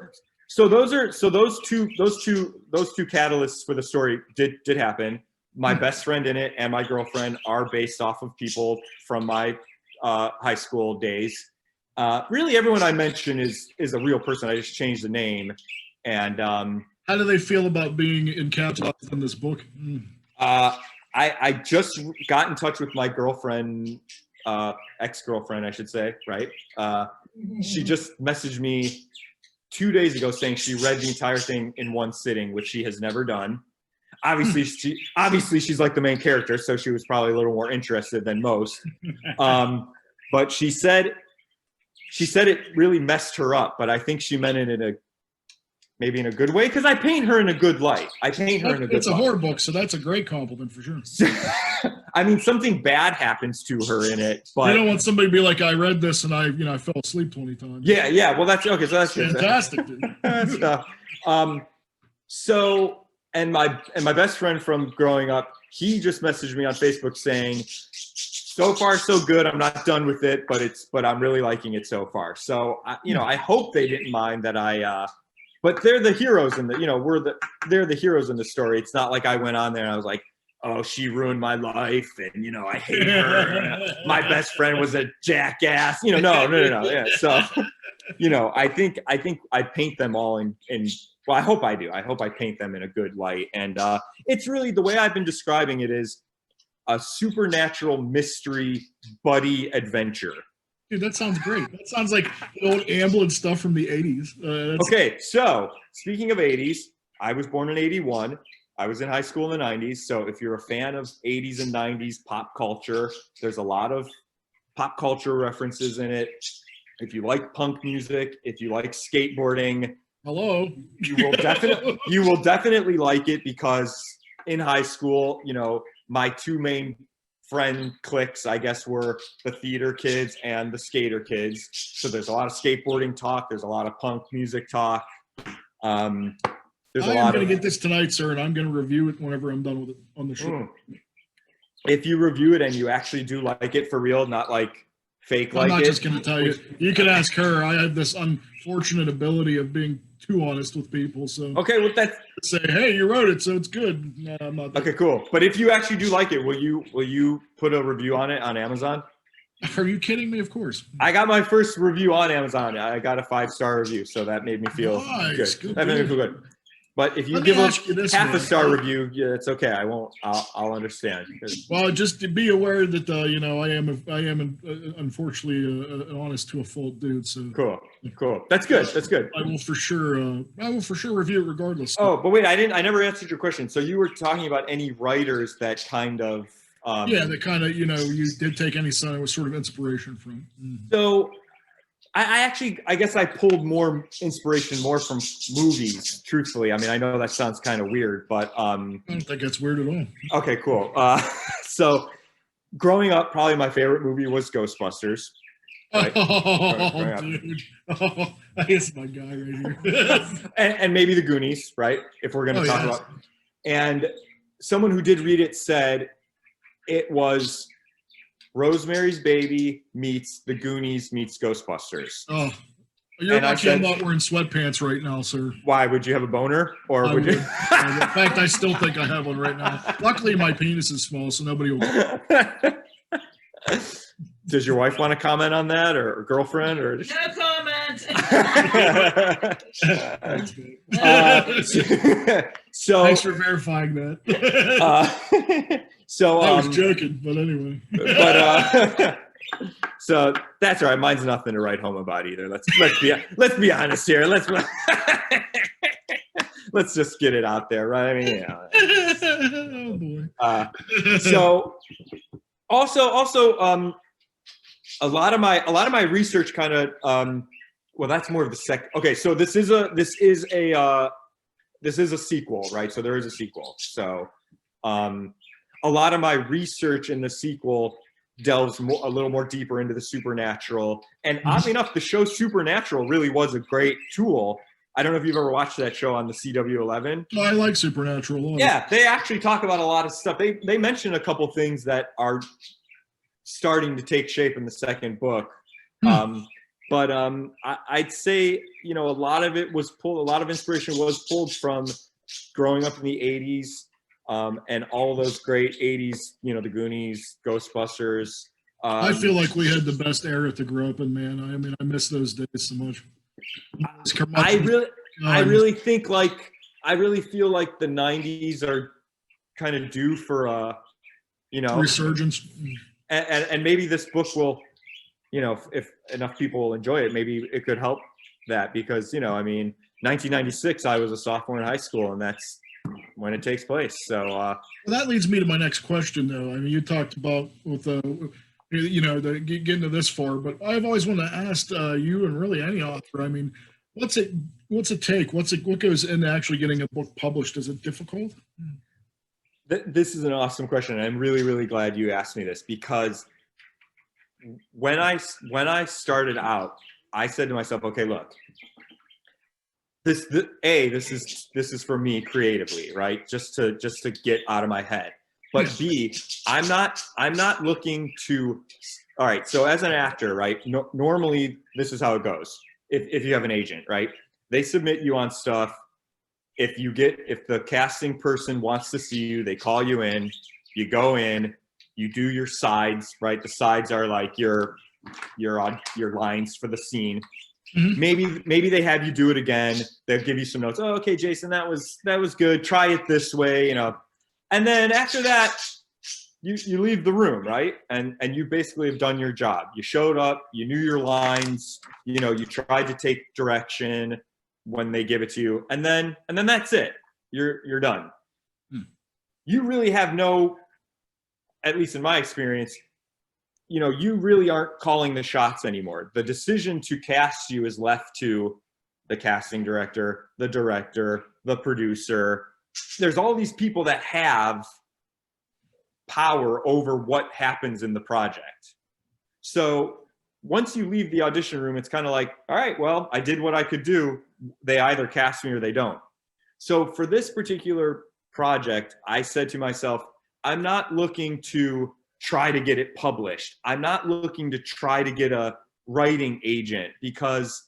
So those two catalysts for the story did happen. My best friend in it and my girlfriend are based off of people from my high school days. Really, everyone I mention is a real person. I just changed the name. And how do they feel about being encapsulated in this book? I just got in touch with my girlfriend, ex-girlfriend, I should say, right? She just messaged me 2 days ago saying she read the entire thing in one sitting, which she has never done. Obviously, she's like the main character, so she was probably a little more interested than most. But she said it really messed her up, but I think she meant it maybe in a good way, because I paint her in a good light. It's a horror book, so that's a great compliment for sure. I mean, something bad happens to her in it, but you don't want somebody to be like, I read this and I fell asleep 20 times. Yeah. Well, that's okay. So that's fantastic, dude. And my best friend from growing up, he just messaged me on Facebook saying, so far so good. I'm not done with it, but I'm really liking it so far. So I hope they didn't mind that but they're the heroes in they're the heroes in the story. It's not like I went on there and I was like, oh, she ruined my life and I hate her. My best friend was a jackass. No. Yeah. you know, I think I paint them all in well, I hope I do. I hope I paint them in a good light. And it's really, the way I've been describing it is a supernatural mystery buddy adventure. Dude, that sounds great. That sounds like the old Amblin stuff from the 80s. Okay, so speaking of 80s, I was born in 81. I was in high school in the 90s. So if you're a fan of 80s and 90s pop culture, there's a lot of pop culture references in it. If you like punk music, if you like skateboarding, hello, you will definitely like it, because in high school, you know, my two main friend cliques, I guess, were the theater kids and the skater kids. So there's a lot of skateboarding talk. There's a lot of punk music talk. I'm going to get this tonight, sir, and I'm going to review it whenever I'm done with it on the show. If you review it and you actually do like it for real, not like fake like it. I'm not just going to tell you. You can ask her. I have this unfortunate ability of being too honest with people. So okay, well, that's say, hey, you wrote it, so it's good. No, I'm not. Okay, cool. But if you actually do like it, will you put a review on it on Amazon? Are you kidding me? Of course. I got my first review on Amazon. I got a 5-star review, so that made me feel good. That made me feel good. But if you give a half a star review, yeah, it's okay. I won't. I'll understand. Well, just to be aware that you know, I am unfortunately an honest to a fault dude. So cool. That's good. That's good. I will for sure review it regardless. Oh, but wait, I never answered your question. So you were talking about any writers that kind of that kind of, you know, you did take any sort of inspiration from. So I guess I pulled more inspiration from movies, truthfully. I mean, I know that sounds kind of weird, but I don't think that's weird at all. Okay, cool. So growing up, probably my favorite movie was Ghostbusters. Right? Oh, dude. Oh, that's my guy right here. and maybe the Goonies, right? If we're going to talk about. And someone who did read it said it was Rosemary's Baby meets the Goonies meets Ghostbusters. Oh, you're lucky I'm not wearing sweatpants right now, sir. Why? Would you have a boner? Or would you? In fact, I still think I have one right now. Luckily, my penis is small, so nobody will. Does your wife want to comment on that, or girlfriend? Or no comment. So thanks for verifying that. So I was joking, but anyway. But so that's all right. Mine's nothing to write home about either. Let's be honest here. Let's just get it out there, right? I mean, you know. Oh boy. So also a lot of my research kind of well, that's more of the second. Okay, so this is a sequel, right? So there is a sequel. So a lot of my research in the sequel delves a little more deeper into the supernatural. And oddly enough, the show Supernatural really was a great tool. I don't know if you've ever watched that show on the CW11. I like Supernatural. Yeah, they actually talk about a lot of stuff. They mention a couple things that are starting to take shape in the second book. But I'd say, you know, a lot of inspiration was pulled from growing up in the 80s. And all those great 80s, you know, the Goonies, Ghostbusters. I feel like we had the best era to grow up in, man. I mean, I miss those days so much. I really feel like the 90s are kind of due for you know, resurgence. And maybe this book will, you know, if enough people will enjoy it, maybe it could help that, because, you know, I mean, 1996, I was a sophomore in high school, and that's when it takes place. So well, that leads me to my next question, though. I mean, you talked about with you know, getting to this far, but I've always wanted to ask you, and really any author, I mean, what's it take? What goes into actually getting a book published? Is it difficult? This is an awesome question. I'm really, really glad you asked me this, because when I started out, I said to myself, okay, look, this is for me creatively, right? Just to get out of my head. But B, I'm not looking to. All right. So as an actor, right? Normally this is how it goes. If you have an agent, right? They submit you on stuff. If the casting person wants to see you, they call you in. You go in. You do your sides, right? The sides are like your lines for the scene. Maybe they have you do it again. They'll give you some notes. Oh, okay, Jason, that was good. Try it this way, And then after that, you leave the room, right? And you basically have done your job. You showed up, you knew your lines, you tried to take direction when they give it to you, and then that's it. You're done. You really have no, at least in my experience, you really aren't calling the shots anymore. The decision to cast you is left to the casting director, the director, the producer. There's all these people that have power over what happens in the project. So once you leave the audition room, it's kind of like, all right, well, I did what I could do. They either cast me or they don't. So for this particular project, I said to myself, I'm not looking to try to get it published. I'm not looking to try to get a writing agent, because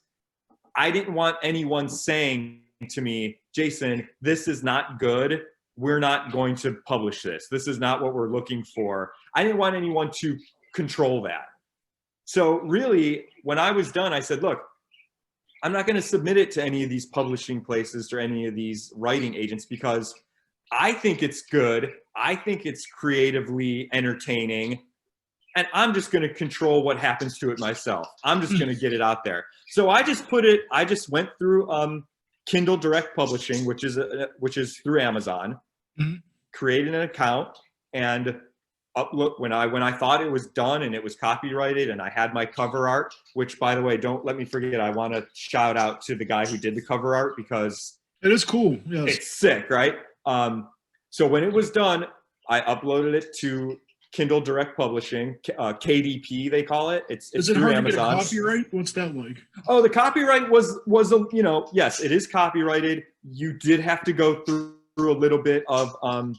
I didn't want anyone saying to me, Jason, this is not good. We're not going to publish this. This is not what we're looking for. I didn't want anyone to control that. So really, when I was done, I said, look, I'm not going to submit it to any of these publishing places or any of these writing agents, because I think it's good. I think it's creatively entertaining. And I'm just going to control what happens to it myself. I'm just going to get it out there. So I just went through Kindle Direct Publishing, which is through Amazon, created an account, and upload when I thought it was done and it was copyrighted and I had my cover art, which, by the way, don't let me forget, I want to shout out to the guy who did the cover art, because it is cool. Yes. It's sick, right? So when it was done, I uploaded it to Kindle Direct Publishing, KDP they call it. It's is it through hard Amazon. To get a copyright? What's that like? Oh, the copyright was yes, it is copyrighted. You did have to go through a little bit of a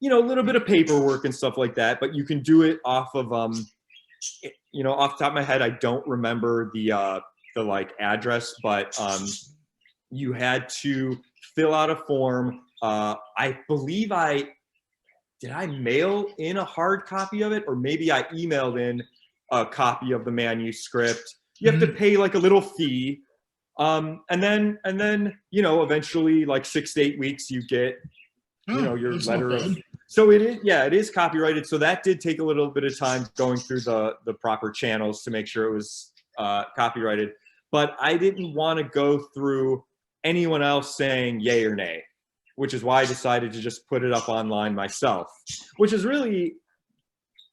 little bit of paperwork and stuff like that, but you can do it off of off the top of my head, I don't remember the like address, but you had to fill out a form. I believe did I mail in a hard copy of it, or maybe I emailed in a copy of the manuscript. You have to pay like a little fee. And then eventually, like 6 to 8 weeks, you get your letter of. So it is copyrighted. So that did take a little bit of time going through the proper channels to make sure it was copyrighted. But I didn't want to go through anyone else saying yay or nay, which is why I decided to just put it up online myself, which is really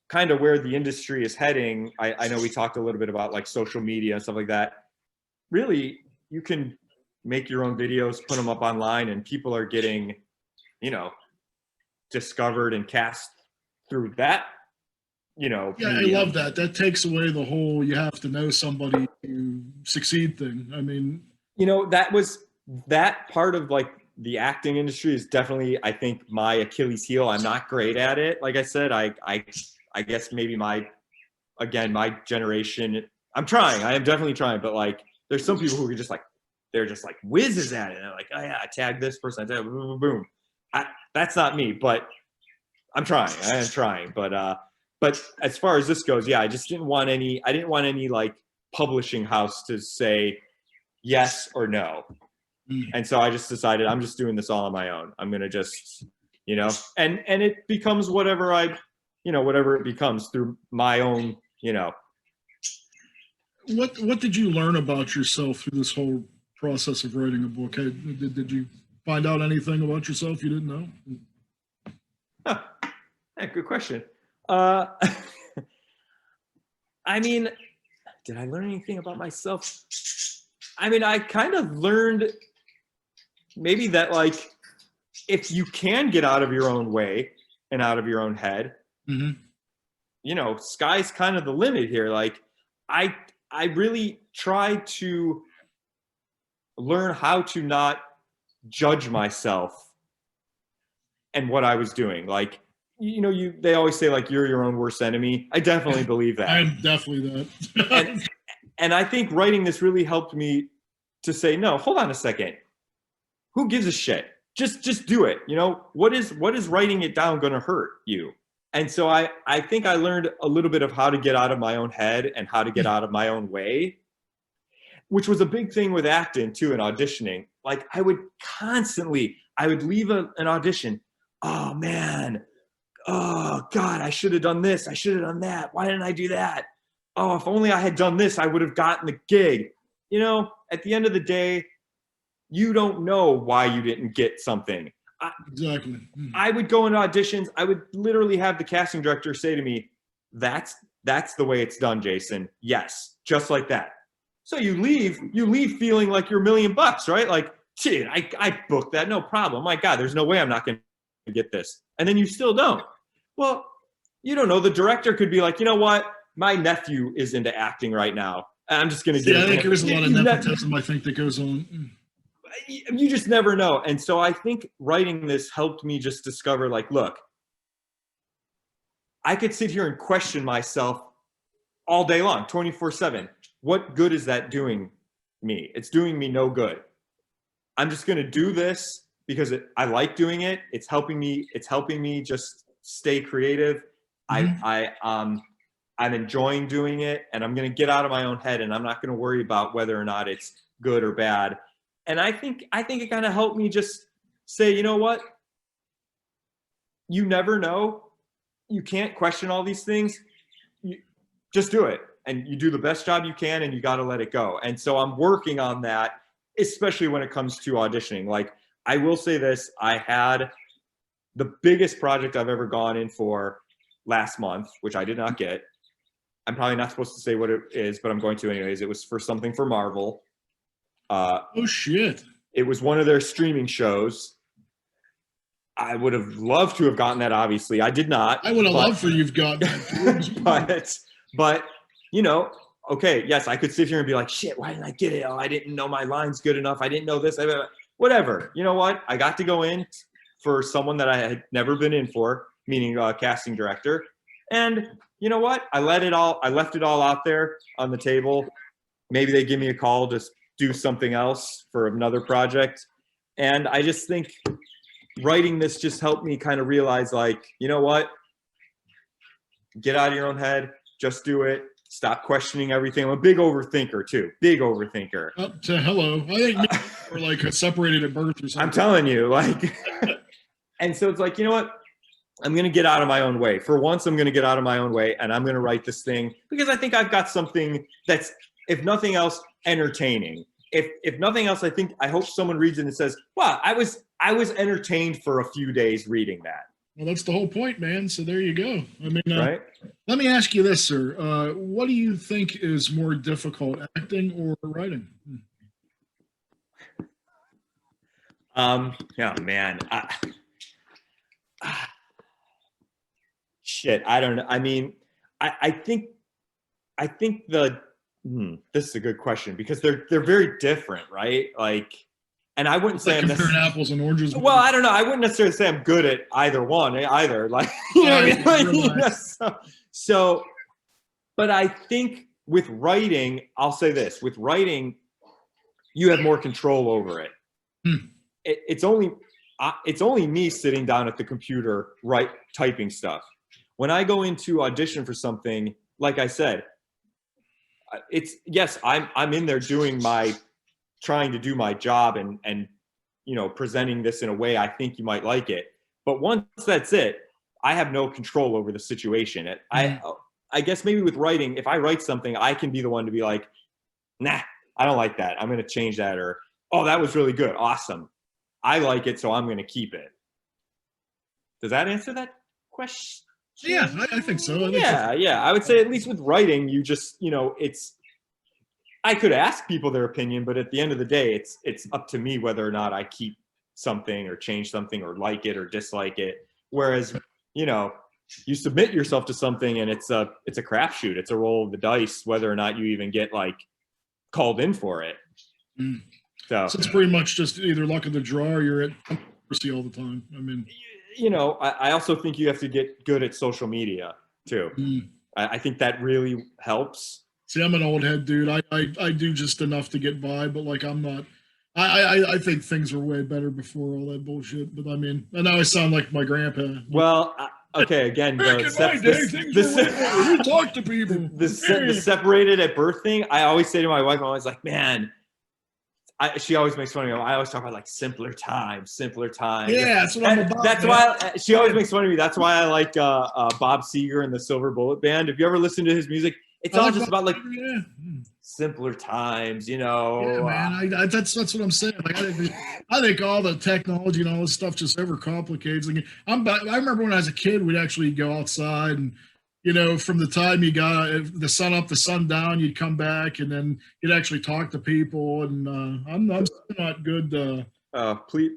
kind of where the industry is heading. I know we talked a little bit about like social media and stuff like that. Really, you can make your own videos, put them up online, and people are getting, discovered and cast through that, Yeah, medium. I love that. That takes away the whole you have to know somebody to succeed thing. I mean, that part of like the acting industry is definitely, I think, my Achilles heel. I'm not great at it. Like I said, I guess maybe my generation, I'm trying. I am definitely trying, but like there's some people who are just like, they're just like whizzes at it. And they're like, oh yeah, I tagged this person, I tagged boom, boom, boom. That's not me, but I'm trying. I am trying. But as far as this goes, yeah, I didn't want any like publishing house to say yes or no. And so I just decided I'm just doing this all on my own. I'm going to just, and it becomes whatever whatever it becomes through my own, What did you learn about yourself through this whole process of writing a book? Did you find out anything about yourself you didn't know? Huh. Yeah, good question. I mean, did I learn anything about myself? I mean, I kind of learned maybe that like if you can get out of your own way and out of your own head, sky's kind of the limit here. Like I really tried to learn how to not judge myself and what I was doing. Like, they always say like you're your own worst enemy. I definitely believe that. I'm definitely that. and I think writing this really helped me to say, no, hold on a second. Who gives a shit? Just do it. What is writing it down going to hurt you? And so I think I learned a little bit of how to get out of my own head and how to get out of my own way. which was a big thing with acting too and auditioning. Like I would leave an audition. Oh man, oh God, I should have done this. I should have done that. Why didn't I do that? Oh, if only I had done this, I would have gotten the gig. You know, at the end of the day, you don't know why you didn't get something. Exactly. I would go into auditions. I would literally have the casting director say to me, that's the way it's done, Jason. Yes, just like that. So you leave feeling like you're $1 million, right? Like, shit, I booked that, no problem. My God, there's no way I'm not going to get this. And then you still don't. Well, you don't know. The director could be like, you know what? My nephew is into acting right now. I'm just going to get I think there's a lot of nepotism, I think, that goes on. You just never know. And so I think writing this helped me just discover, like, look, I could sit here and question myself all day long, 24/7. What good is that doing me? It's doing me no good. I'm just going to do this because I like doing it. It's helping me just stay creative. I'm enjoying doing it, and I'm going to get out of my own head, and I'm not going to worry about whether or not it's good or bad. And I think it kind of helped me just say, you know what? You never know. You can't question all these things. You just do it, and you do the best job you can, and you got to let it go. And so I'm working on that, especially when it comes to auditioning. Like, I will say this, I had the biggest project I've ever gone in for last month, which I did not get. I'm probably not supposed to say what it is, but I'm going to anyways. It was for something for Marvel. Oh shit. It was one of their streaming shows. I would have loved to have gotten that, obviously. I did not. I would have loved for you've got that. but, you know, okay, yes, I could sit here and be like, shit, why didn't I get it? Oh, I didn't know my lines good enough. I didn't know this. Whatever. You know what? I got to go in for someone that I had never been in for, meaning a casting director. And you know what? I left it all out there on the table. Maybe they give me a call, just do something else for another project. And I just think writing this just helped me kind of realize, like, you know what? Get out of your own head. Just do it. Stop questioning everything. I'm a big overthinker too. Big overthinker. Up to hello. I think we're like separated at birth or something. I'm telling you, like, and so it's like, you know what? I'm going to get out of my own way. For once, I'm going to get out of my own way, and I'm going to write this thing because I think I've got something that's, if nothing else, entertaining. If nothing else, I hope someone reads it and says, wow, I was entertained for a few days reading that. Well, that's the whole point, man. So there you go. I mean, right? Let me ask you this, sir. What do you think is more difficult, acting or writing? Yeah, man. Shit, I don't know. I mean, I think this is a good question because they're very different, right? Like, and I wouldn't say I'm comparing apples and oranges. Well, I don't know. I wouldn't necessarily say I'm good at either one, either. Like, you know what I mean? Like, so, but I think with writing, I'll say this: with writing, you have more control over it. It's only me sitting down at the computer, typing stuff. When I go into audition for something, like I said, I'm in there trying to do my job and you know, presenting this in a way I think you might like it. But once that's it, I have no control over the situation. I guess maybe with writing, if I write something, I can be the one to be like, nah, I don't like that. I'm going to change that. Or, oh, that was really good. Awesome. I like it, so I'm going to keep it. Does that answer that question? Yeah, I think so. Yeah. I would say at least with writing, you just, you know, I could ask people their opinion, but at the end of the day, it's up to me whether or not I keep something or change something or like it or dislike it. Whereas, you know, you submit yourself to something and it's a crapshoot. It's a roll of the dice whether or not you even get like called in for it. So it's pretty much just either luck of the draw or you're at mercy all the time. I mean, you know, I also think you have to get good at social media too. I think that really helps. See, I'm an old head dude. I do just enough to get by, but like I'm not. I think things were way better before all that bullshit. But I mean, and now I sound like my grandpa. Well, Okay, again, Back in my day, things were we talk to people. The separated at birth thing, I always say to my wife, I'm always like, man, she always makes fun of me. I always talk about like simpler times. Yeah, that's what I'm about. That's why she always makes fun of me. That's why I like Bob Seger and the Silver Bullet Band. If you ever listen to his music, it's all just about like simpler times, you know. Yeah, man. That's what I'm saying. Like I think all the technology and all this stuff just overcomplicates. Like I remember when I was a kid, we'd actually go outside and, you know, from the time you got the sun up, the sun down, you'd come back and then you'd actually talk to people. And I'm still not good. Please.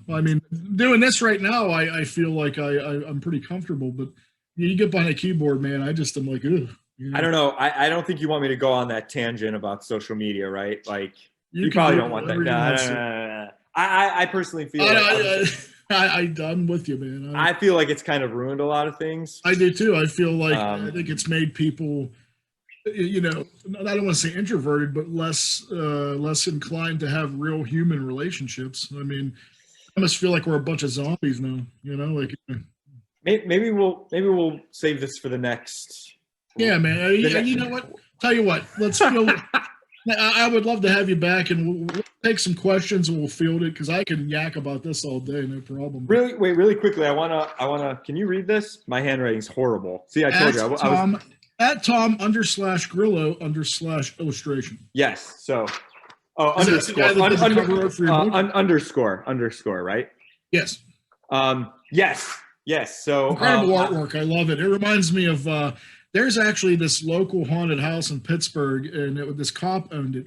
I mean, doing this right now, I feel like I'm pretty comfortable. But you get behind a keyboard, man. I just am like, ugh. I don't know. I don't think you want me to go on that tangent about social media, right? Like you probably don't want that. No. I personally feel I'm with you, man. I feel like it's kind of ruined a lot of things. I do too. I feel like I think it's made people, you know, I don't want to say introverted, but less inclined to have real human relationships. I mean, I almost feel like we're a bunch of zombies now. You know, like maybe we'll save this for the next. Yeah, man. You know what? Tell you what. Let's field it. I would love to have you back, and we'll take some questions and we'll field it because I can yak about this all day, no problem. Really quickly. I wanna. Can you read this? My handwriting's horrible. See, I told you. I was at Tom_Grillo_illustration. Yes. So, underscore, right? Yes. Yes. So incredible artwork. I love it. It reminds me of. There's actually this local haunted house in Pittsburgh, and this cop owned it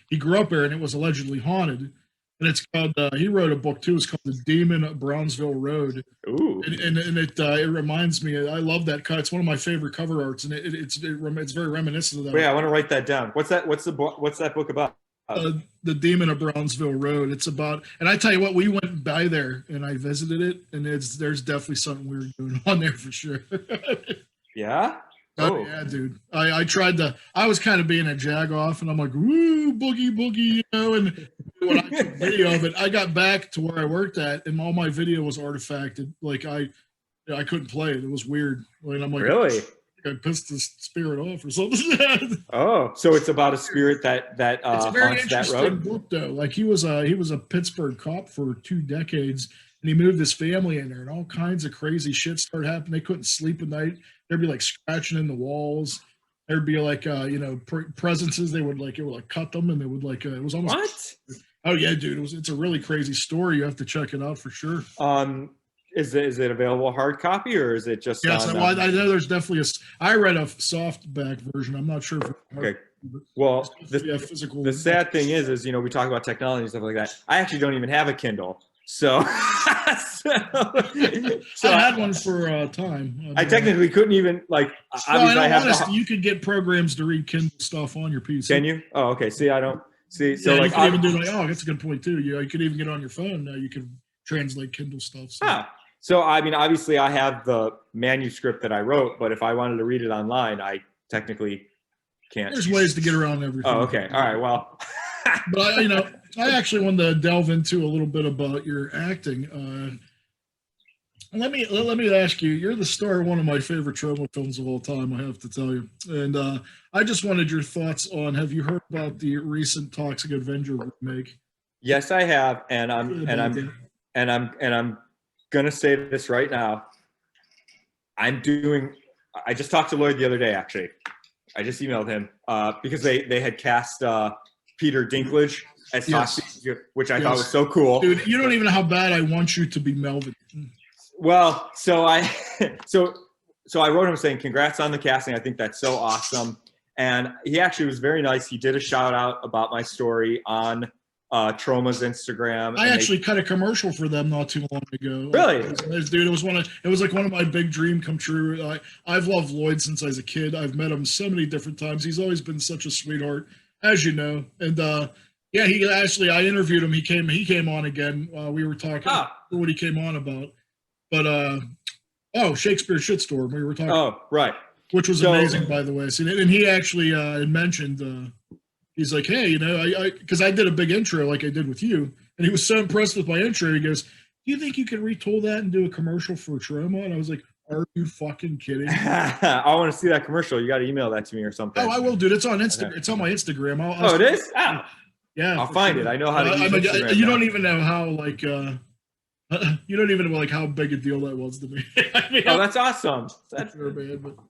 he grew up there, and it was allegedly haunted. And it's called. He wrote a book too. It's called The Demon at Brownsville Road. Ooh. And it reminds me. I love that cut. It's one of my favorite cover arts, and it's very reminiscent of that. Wait, I want to write that down. What's that? What's that book about? The Demon of Brownsville Road. It's about, and I tell you what, we went by there and I visited it, and there's definitely something weird going on there for sure. Yeah. Oh yeah, dude. I was kind of being a jagoff, and I'm like, woo, boogie, you know. And when I took video of it, I got back to where I worked at, and all my video was artifacted. Like I couldn't play it. It was weird. And I'm like, really? I pissed the spirit off or something. Oh, so it's about a spirit that it's a very haunts that interesting road. book, though. Like he was a Pittsburgh cop for 2 decades, and he moved his family in there, and all kinds of crazy shit started happening. They couldn't sleep at night. There'd be like scratching in the walls. There'd be like presences. It would cut them, and they would it was almost what? Oh yeah, dude. It's a really crazy story. You have to check it out for sure. Is it available hard copy, or is it just? Yes, I know there's definitely I read a softback version. I'm not sure. Okay. Well, physical. The sad thing is we talk about technology and stuff like that. I actually don't even have a Kindle, so I had one for a time. I technically couldn't even you could get programs to read Kindle stuff on your PC. Can you? Oh, okay. See, I don't see. So you could even do that's a good point too. You could even get it on your phone now. You can translate Kindle stuff. So I mean, obviously, I have the manuscript that I wrote, but if I wanted to read it online, I technically can't. There's ways to get around everything. Oh, okay. All right. Well, but I actually wanted to delve into a little bit about your acting. Let me ask you. You're the star of one of my favorite trauma films of all time. I have to tell you, and I just wanted your thoughts on. Have you heard about the recent Toxic Avenger remake? Yes, I have, and I'm gonna say this right now. I just talked to Lloyd the other day, actually. I just emailed him because they had cast Peter Dinklage as Toxic, which I thought was so cool. Dude, you don't even know how bad I want you to be Melvin. Well, so I wrote him saying, congrats on the casting. I think that's so awesome. And he actually was very nice. He did a shout out about my story on Trauma's Instagram. I actually cut a commercial for them not too long ago. Really? Dude, it was like one of my big dream come true. I've loved Lloyd since I was a kid. I've met him so many different times. He's always been such a sweetheart, as you know. And he actually, I interviewed him. He came on again. We were talking what he came on about. But Shakespeare Shitstorm. We were talking. Oh, right. Which was amazing, by the way. And he actually had mentioned. He's like, hey, because I did a big intro like I did with you, and he was so impressed with my intro. He goes, do you think you can retool that and do a commercial for Trauma? And I was like, are you fucking kidding? I want to see that commercial. You got to email that to me or something. Oh, I will, dude. It's on Instagram. It's on my Instagram. Oh, it is? Oh. Yeah. I'll find it. I know how to use Instagram. You don't even know how, like, you don't even know, like, how big a deal that was to me. I mean, oh, that's awesome.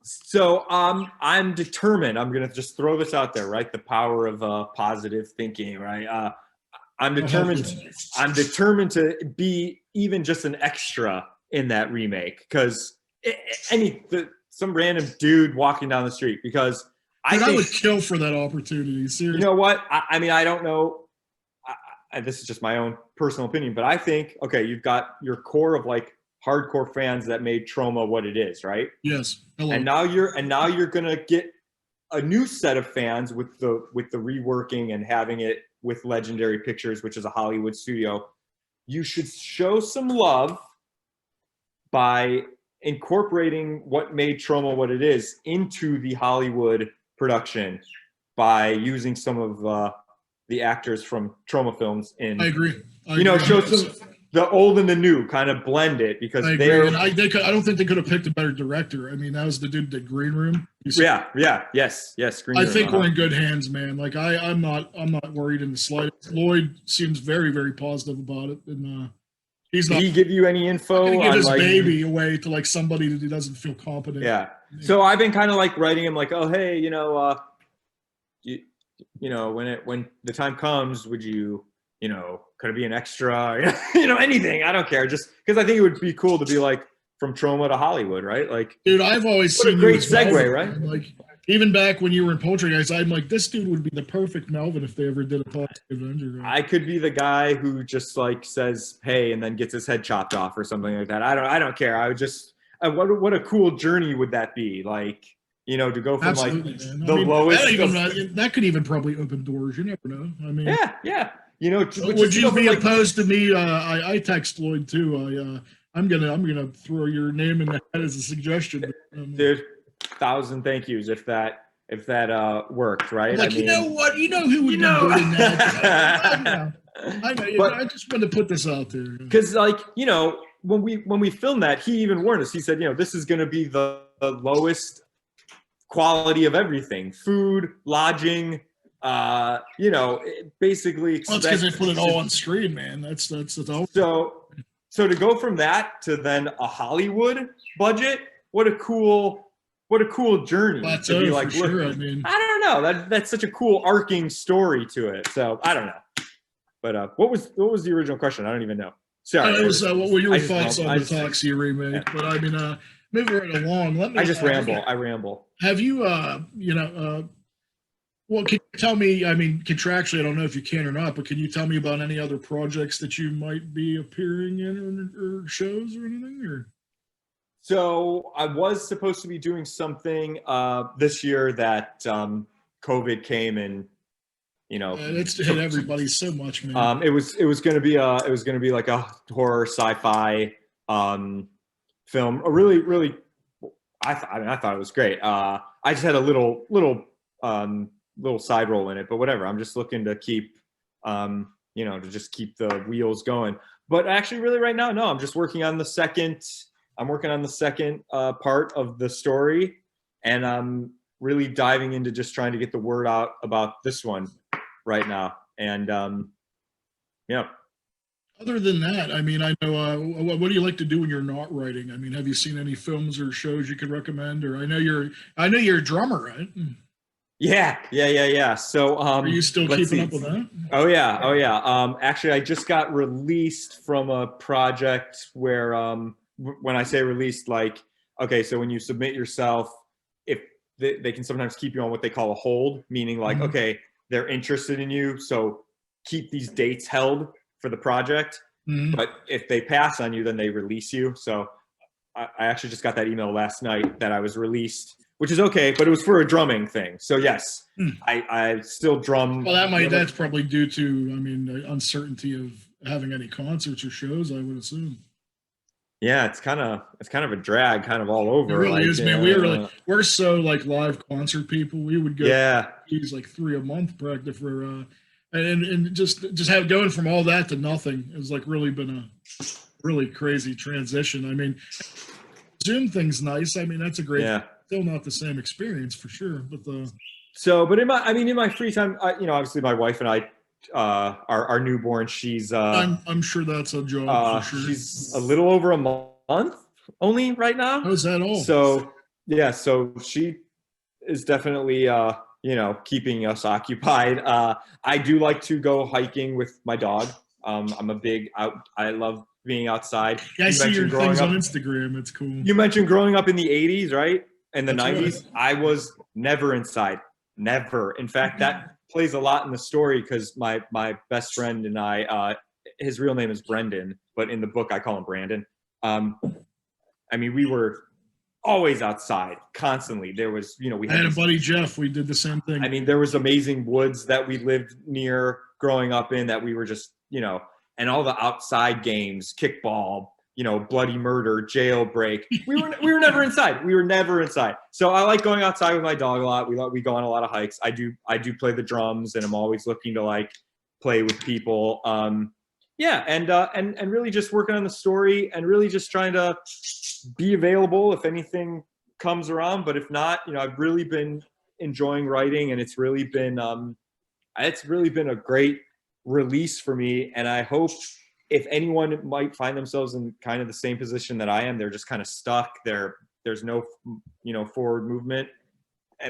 So I'm determined. I'm going to just throw this out there, right? The power of positive thinking, right? I'm determined to be even just an extra in that remake, because some random dude walking down the street, because I would kill for that opportunity. Seriously. You know what? I mean, I don't know. This is just my own personal opinion, but I think, okay, you've got your core of like hardcore fans that made Trauma what it is, right? Yes. Hello. And now you're gonna get a new set of fans with the reworking and having it with Legendary Pictures, which is a Hollywood studio. You should show some love by incorporating what made Trauma what it is into the Hollywood production by using some of the actors from Trauma films in. I agree. Show some the old and the new, kind of blend it, because I don't think they could have picked a better director. I mean, that was the dude that Green Room. Yes. Green Room. I think we're in good hands, man. Like I'm not worried in the slightest. Lloyd seems very, very positive about it, and he's not. Did he give you any info? Give his baby away to like somebody that he doesn't feel competent. Yeah. So I've been kind of like writing him like, oh hey, when the time comes, would you, could it be an extra, anything? I don't care. Just because I think it would be cool to be like from Trauma to Hollywood, right? Like, dude, I've always seen a great segue, right? Like, even back when you were in Poltergeist, I'm like, this dude would be the perfect Melvin if they ever did a Toxic Avenger. Right? I could be the guy who just like says, hey, and then gets his head chopped off or something like that. I don't care. I would just, what a cool journey would that be? Like, to go from lowest. That could even probably open doors. You never know. I mean, yeah. Would you be opposed to me? I text Lloyd too. I'm gonna throw your name in the hat as a suggestion. Dude, 1,000 thank yous if that worked, right? Like, you know what? You know who would be good in that? I know. But I just wanted to put this out there because, like, when we filmed that, he even warned us. He said, this is going to be the lowest quality of everything: food, lodging. Basically. Well, that's because they put it all on screen, man. That's all. So to go from that to then a Hollywood budget, what a cool journey. Plateau, to be like, for sure. I don't know. That's such a cool arcing story to it. So I don't know. But what was the original question? I don't even know. Sorry. It was what were your thoughts on the Toxie remake? Yeah. But I mean, moving right along. I just ramble. I ramble. Have you well, can you tell me, I mean, contractually, I don't know if you can or not, but can you tell me about any other projects that you might be appearing in or shows or anything? Or? So I was supposed to be doing something this year that COVID came and, it's hit everybody so much, man. It was going to be like a horror sci-fi film. A really, really, I thought it was great. I just had a little side role in it, but whatever. I'm just looking to keep, to just keep the wheels going. But actually, really, right now, no. I'm just working on the second. I'm working on the second part of the story, and I'm really diving into just trying to get the word out about this one right now. And yeah. Other than that, I mean, I know. What do you like to do when you're not writing? I mean, have you seen any films or shows you could recommend? Or I know you're a drummer, right? Yeah. So, are you still keeping up with that? Oh yeah. Actually, I just got released from a project where, when I say released, like, okay, so when you submit yourself, if they can sometimes keep you on what they call a hold, meaning like, okay, they're interested in you, so keep these dates held for the project. But if they pass on you, then they release you. So I actually just got that email last night that I was released, which is okay, but it was for a drumming thing. So yes, I still drum. Well, that's probably due to, I mean, the uncertainty of having any concerts or shows, I would assume. Yeah, it's kind of a drag, kind of all over. It really is, man. We're so like live concert people. We would go, use like 3 a month practice for, and just have going from all that to nothing has like really been a really crazy transition. I mean, Zoom thing's nice. I mean, that's a great. Yeah. Still not the same experience for sure, but but in my free time, obviously my wife and I, our newborn, she's I'm sure that's a job for sure. She's a little over a month only right now. How's that all? So yeah, so she is definitely keeping us occupied. I do like to go hiking with my dog. I'm a big I love being outside. Yeah, I see your things on Instagram. It's cool. You mentioned growing up in the 80s, right? And the That's 90s. right. I was never inside. Never. In fact, that plays a lot in the story because my best friend and I, his real name is Brendan, but in the book I call him Brandon. We were always outside constantly. There was, I had a buddy, Jeff. We did the same thing. There was amazing woods that we lived near growing up in that we were just, and all the outside games, kickball, bloody murder, jailbreak. We were never inside. We were never inside. So I like going outside with my dog a lot. We go on a lot of hikes. I do play the drums, and I'm always looking to like play with people. And really just working on the story and really just trying to be available if anything comes around. But if not, I've really been enjoying writing, and it's really been a great release for me. And I hope if anyone might find themselves in kind of the same position that I am, they're just kind of stuck. There's no, forward movement,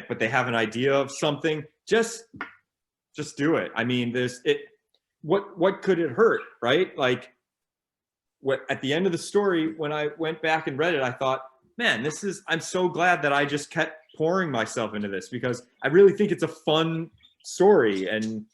but they have an idea of something. Just do it. What could it hurt, right? Like, at the end of the story, when I went back and read it, I thought, man, I'm so glad that I just kept pouring myself into this, because I really think it's a fun story. And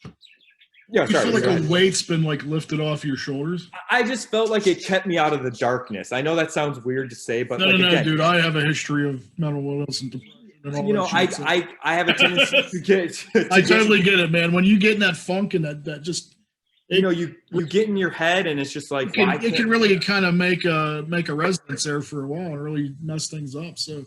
yeah, you feel like a weight's been like lifted off your shoulders? I just felt like it kept me out of the darkness. I know that sounds weird to say, but no, dude, I have a history of mental illness and depression. I have a tendency to get. I totally get it, man. When you get in that funk and that just. You get in your head, and it's just like it can really kind of make a residence there for a while and really mess things up. So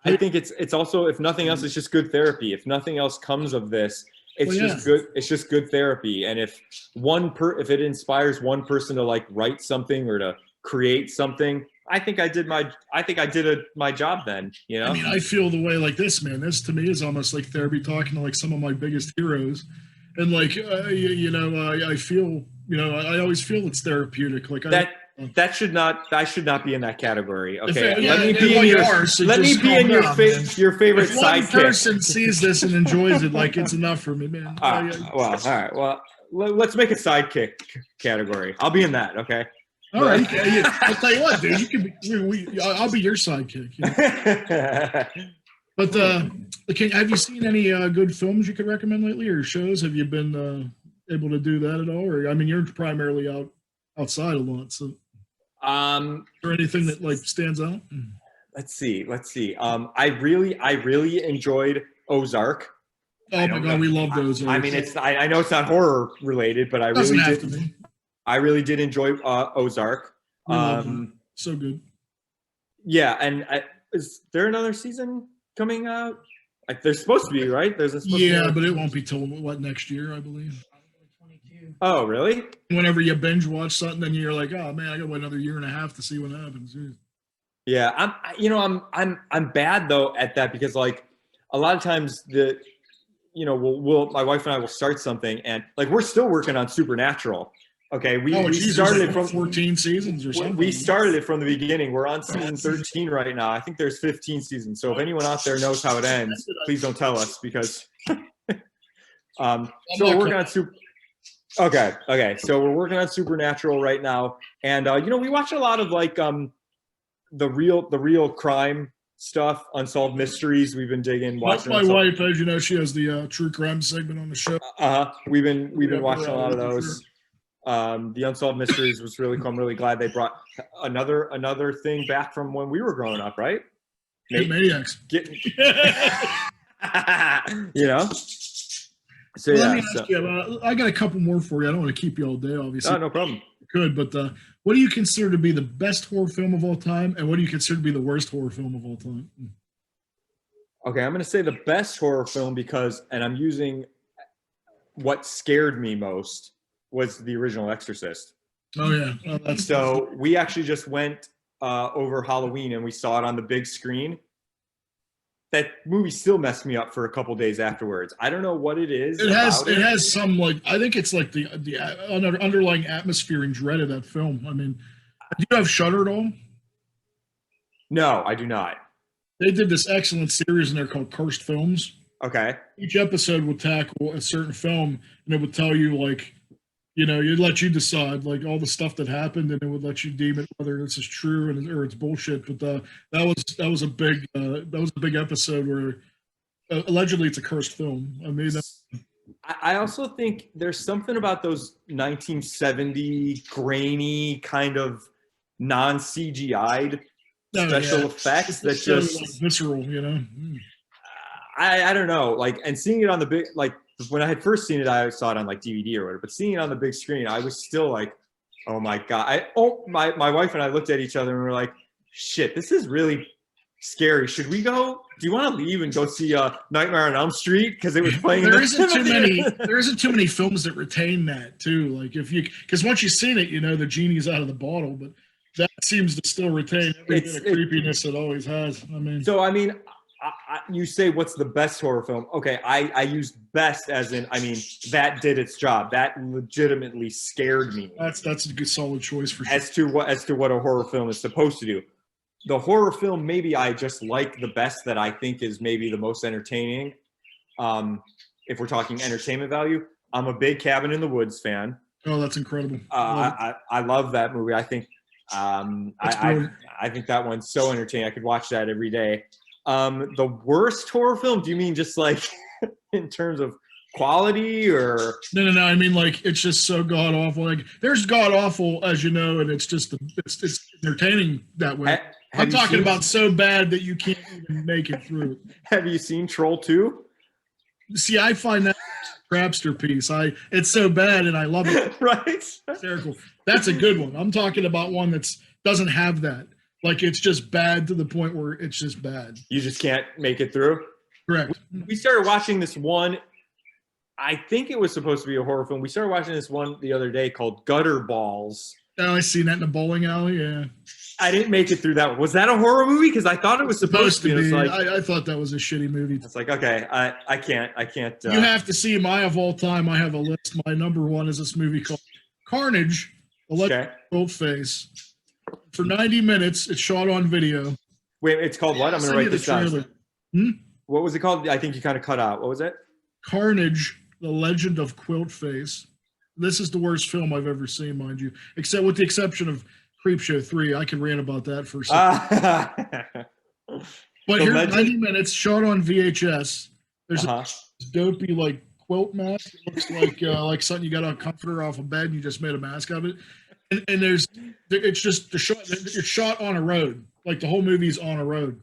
I think it's also, if nothing else, it's just good therapy. If nothing else comes of this, just good. It's just good therapy. And if it inspires one person to like write something or to create something, I think I did my job then. I feel the way like this, man. This to me is almost like therapy, talking to like some of my biggest heroes. And like, I feel, I always feel it's therapeutic. Like I should not be in that category. Okay, let me be in your favorite sidekick. If one person sidekick sees this and enjoys it, like it's enough for me, man. All right. Well, let's make a sidekick category. I'll be in that. Okay. All right. I'll tell you what, dude. You can be. I'll be your sidekick. But have you seen any good films you could recommend lately, or shows? Have you been able to do that at all? Or you're primarily outside a lot, so. Or anything that like stands out? Let's see. I really enjoyed Ozark. Oh my God, we love those. I know it's not horror related, but I really did enjoy Ozark. So good. Yeah, and is there another season coming out? There's supposed to be, right? But it won't be till next year, I believe. Oh, really? Whenever you binge watch something, then you're like, oh man, I got another year and a half to see what happens. Yeah, I'm bad though at that, because like a lot of times my wife and I will start something, and like we're still working on Supernatural. Okay, we started it from 14 seasons or something. We started it from the beginning. We're on season 13 right now. I think there's 15 seasons. So if anyone out there knows how it ends, please don't tell us, because so we're working on Okay. So we're working on Supernatural right now, and we watch a lot of like the real crime stuff, unsolved mysteries. We've been digging. Watching my wife, as you know, she has the true crime segment on the show. We've been watching a lot of those. The unsolved mysteries was really cool. I'm really glad they brought another thing back from when we were growing up, right? Maniacs. So let me ask you. I got a couple more for you. I don't want to keep you all day, obviously. Oh, no problem. Good, but what do you consider to be the best horror film of all time, and what do you consider to be the worst horror film of all time? Okay, I'm going to say the best horror film and I'm using what scared me most was the original Exorcist. Oh yeah. Oh, So we actually just went over Halloween and we saw it on the big screen. That movie still messed me up for a couple days afterwards. I don't know what it is. It has some, like, I think it's like the underlying atmosphere and dread of that film. I mean, do you have Shudder at all? No, I do not. They did this excellent series in there called Cursed Films. Okay. Each episode would tackle a certain film, and it would tell you, like, you'd let you decide, like, all the stuff that happened, and it would let you deem it whether this is true or it's bullshit. But that was a big episode where allegedly it's a cursed film. I mean, I also think there's something about those 1970 grainy kind of non-CGI'd special effects that so, just like, visceral, I don't know, like, and seeing it on the big, like, when I had first seen it, I saw it on like DVD or whatever, but seeing it on the big screen, I was still like, oh my God. My wife and I looked at each other and we were like, shit, this is really scary. Should we go? Do you want to leave and go see Nightmare on Elm Street? Because it was playing. There isn't too many films that retain that too. Like, because once you've seen it, the genie's out of the bottle, but that seems to still retain every bit of creepiness it always has. I mean, you say what's the best horror film? Okay, I use best as in, that did its job. That legitimately scared me. That's a good solid choice for sure. As to what a horror film is supposed to do. The horror film maybe I just like the best, that I think is maybe the most entertaining. If we're talking entertainment value, I'm a big Cabin in the Woods fan. Oh, that's incredible. I love that movie. I think I think that one's so entertaining. I could watch that every day. The worst horror film? Do you mean just like in terms of quality, or? No. I mean, like, it's just so god awful. Like, there's god awful, as you know, and it's just it's entertaining that way. I'm talking about so bad that you can't even make it through. Have you seen Troll 2? See, I find that a crapster piece. It's so bad and I love it. Right? Hysterical. That's a good one. I'm talking about one that doesn't have that. Like, it's just bad to the point where it's just bad. You just can't make it through? Correct. We started watching this one. I think it was supposed to be a horror film. We started watching this one the other day called Gutter Balls. Oh, I seen that in the bowling alley. Yeah. I didn't make it through that one. Was that a horror movie? Because I thought it was supposed to be. It's like, I thought that was a shitty movie. It's like, okay, I can't. You have to see my of all time. I have a list. My number one is this movie called Carnage, Electric Gold Face. For 90 minutes, it's shot on video. Wait, it's called what? I'm going to write this down. What was it called? I think you kind of cut out. What was it? Carnage, The Legend of Quilt Face. This is the worst film I've ever seen, mind you, except with the exception of Creepshow 3. I can rant about that for a second. But here's 90 minutes, shot on VHS. There's a dopey, like, quilt mask. It looks like something you got a comforter off a bed and you just made a mask of it. And it's just it's shot on a road. Like, the whole movie's on a road.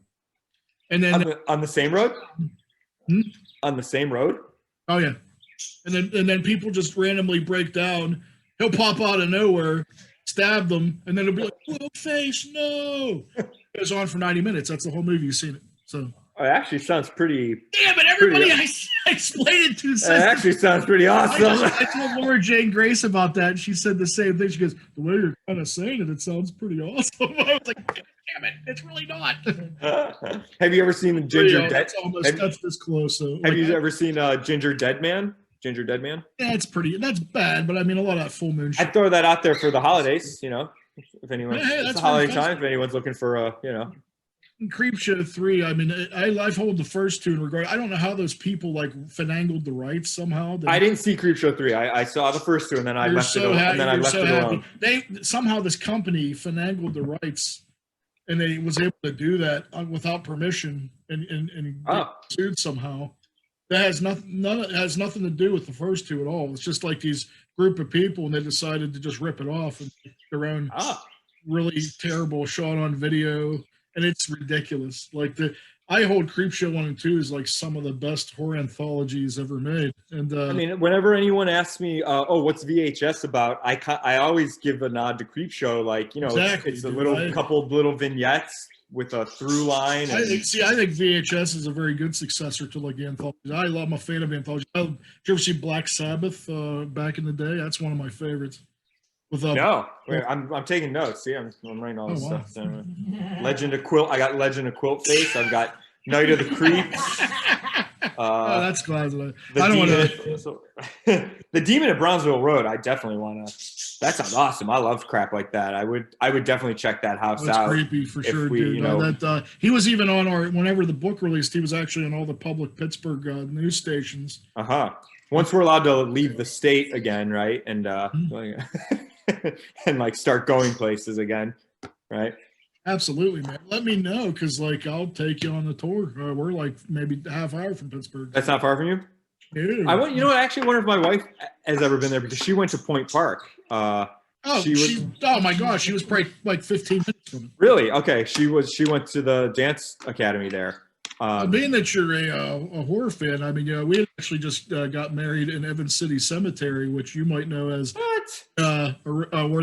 And then on the same road? On the same road? Oh yeah. And then people just randomly break down. He'll pop out of nowhere, stab them, and then it'll be like, "Quilt face, no!" It goes on for 90 minutes. That's the whole movie. You've seen it. So it actually sounds pretty. Yeah, but everybody I explained it to says it actually sounds pretty awesome. I told Laura Jane Grace about that, and she said the same thing. She goes, "The way you're kind of saying it, it sounds pretty awesome." I was like, "Damn it, it's really not." Have you ever seen the Ginger Dead? That's this close. So, have you ever seen Ginger Dead Man? Ginger Dead Man? Yeah, that's bad, but I mean, a lot of that full moon shit. I'd throw that out there for the holidays, if anyone, it's the holiday time, if anyone's looking for Creepshow 3, I mean, I hold the first two in regard. I don't know how those people, like, finagled the rights somehow. I didn't see Creepshow 3. I saw the first two, and then I left it alone. Somehow this company finagled the rights, and they was able to do that without permission and sued somehow. That has nothing to do with the first two at all. It's just like these group of people, and they decided to just rip it off and make their own really terrible shot on video, and it's ridiculous. Like, I hold Creepshow 1 and 2 as like some of the best horror anthologies ever made. And I mean, whenever anyone asks me, what's VHS about? I always give a nod to Creepshow, like, exactly, it's a couple of little vignettes with a through line. I think VHS is a very good successor to, like, the anthologies. I'm a fan of anthologies. Did you ever see Black Sabbath back in the day? That's one of my favorites. With No, I'm taking notes. See, I'm writing all this stuff down. Legend of Quilt. I got Legend of Quilt Face. I've got Night of the Creeps. Oh, that's classic. I don't want to. The Demon at Brownsville Road. I definitely want to. That sounds awesome. I love crap like that. I would definitely check that house out. That's creepy for sure, dude. He was even on whenever the book released. He was actually on all the public Pittsburgh news stations. Once we're allowed to leave the state again, right, and and like start going places again, right? Absolutely, man. Let me know, because like I'll take you on the tour. We're like maybe half hour from Pittsburgh. That's not far from you. Dude. You know what? I actually wonder if my wife has ever been there, because she went to Point Park. Oh my gosh, she was probably like 15 minutes from it. Really? Okay, she went to the dance academy there. Being that you're a horror fan, I mean, we actually just got married in Evans City Cemetery, which you might know as where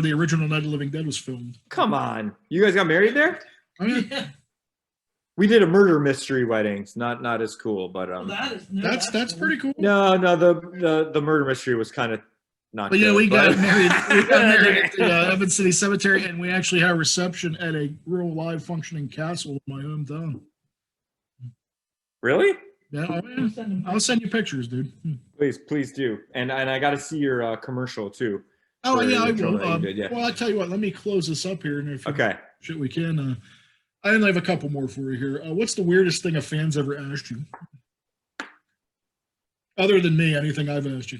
the original Night of the Living Dead was filmed. Come on, you guys got married there? I mean, we did a murder mystery wedding. It's not as cool, but that's pretty cool. No, the murder mystery was kind of not. But yeah, we got married. We got married at the Evans City Cemetery, and we actually had a reception at a real live functioning castle in my hometown. Really? Yeah, I'll send you pictures, dude. Please do. And I got to see your commercial too. Oh yeah, I will. Well, I'll tell you what. Let me close this up here, and if we can. I only have a couple more for you here. What's the weirdest thing a fan's ever asked you? Other than me, anything I've asked you.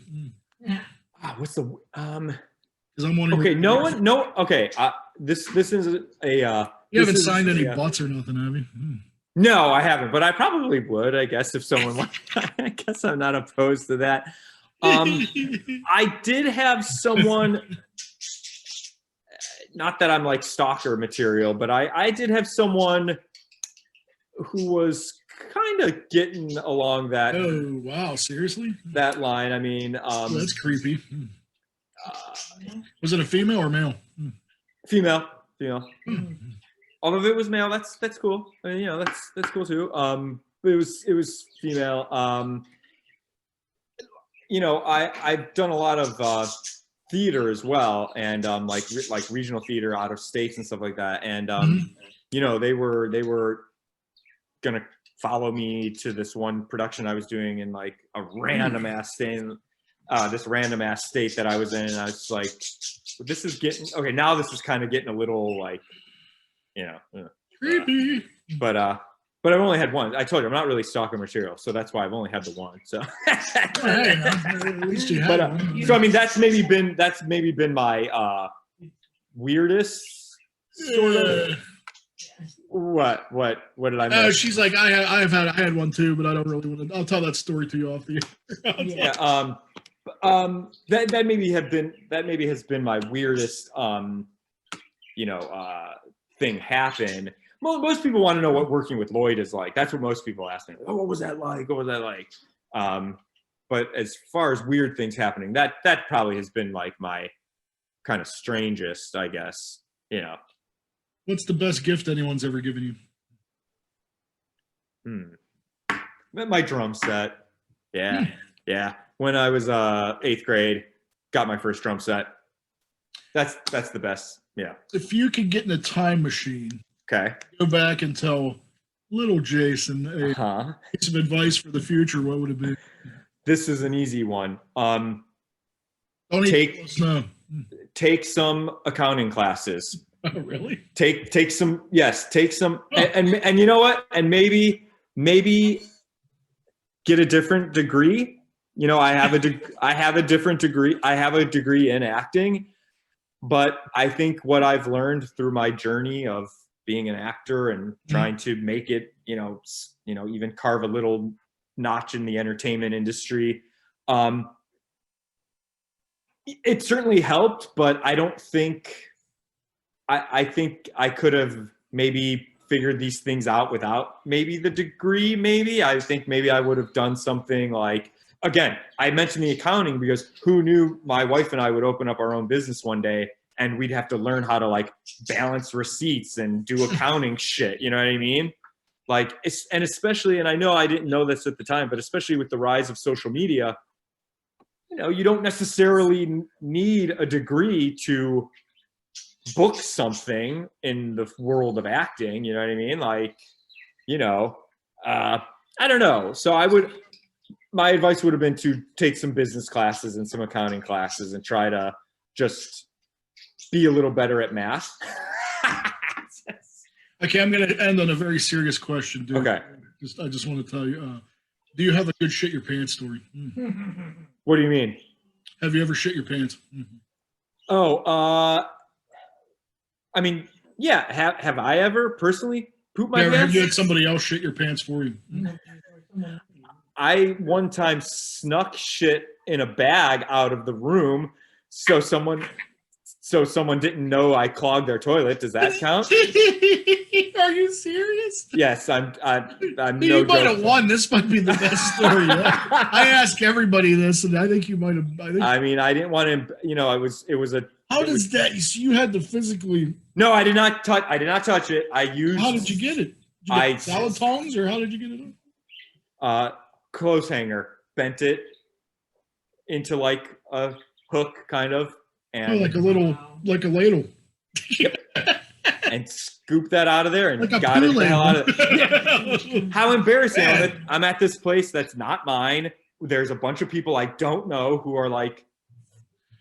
What's the Because I'm wondering. Okay, no. Okay, this is a. You haven't signed any butts or nothing, have you? No, I haven't, but I probably would, I guess, if someone I guess I'm not opposed to that. I did have someone, not that I'm like stalker material, but I did have someone who was kind of getting along that. Oh, wow, seriously? That line, I mean. That's creepy. Was it a female or male? Female. Although if it was male, that's cool. I mean, that's cool too. It was female. I've done a lot of theater as well, and like regional theater out of states and stuff like that. And they were gonna follow me to this one production I was doing in like a random ass state, this random ass state that I was in. And I was like, this is getting okay. Now this is kind of getting a little like. Creepy. But I've only had one. I told you I'm not really stalker material, so that's why I've only had the one. So at least you had one. So I mean that's maybe been my weirdest sort of. What did I miss? She's like I had one too, but I don't really want to. I'll tell that story to you off the air. That maybe has been my weirdest thing happen. Well, most people want to know what working with Lloyd is like. That's what most people ask me. Oh, what was that like? But as far as weird things happening, that probably has been like my kind of strangest, I guess. What's the best gift anyone's ever given you? My drum set. Yeah. When I was 8th grade, got my first drum set. That's the best. Yeah. If you could get in a time machine, go back and tell little Jason some advice for the future, what would it be? This is an easy one. Take some accounting classes. Oh, really? Take some. Yes, take some. And you know what? And maybe get a different degree. I have a different degree. I have a degree in acting. But I think what I've learned through my journey of being an actor and trying to make it, even carve a little notch in the entertainment industry, it certainly helped. But I don't think I think I could have maybe figured these things out without maybe the degree. Maybe I think maybe I would have done something like. Again, I mentioned the accounting because who knew my wife and I would open up our own business one day and we'd have to learn how to like balance receipts and do accounting shit. You know what I mean? Like, especially, and I know I didn't know this at the time, but especially with the rise of social media, you don't necessarily need a degree to book something in the world of acting. You know what I mean? Like, I don't know. So my advice would have been to take some business classes and some accounting classes and try to just be a little better at math. Okay, I'm going to end on a very serious question, dude. Okay. I just want to tell you, do you have a good shit your pants story? What do you mean? Have you ever shit your pants? Oh, I mean, yeah. Have I ever personally pooped my pants? Have you had somebody else shit your pants for you? I one time snuck shit in a bag out of the room, so someone didn't know I clogged their toilet. Does that count? Are you serious? Yes, I'm You might have won. This might be the best story yet. I ask everybody this, and I think you might have. I mean, I didn't want to. It was a. How does that? You had to physically. No, I did not touch. I did not touch it. I used. How did you get it? Did you get salad tongs, or how did you get it? Clothes hanger. Bent it into like a hook, kind of, and like a ladle. Yep. And scoop that out of there and like got it the hell out of it. How embarrassing. I'm at this place that's not mine. There's a bunch of people I don't know who are like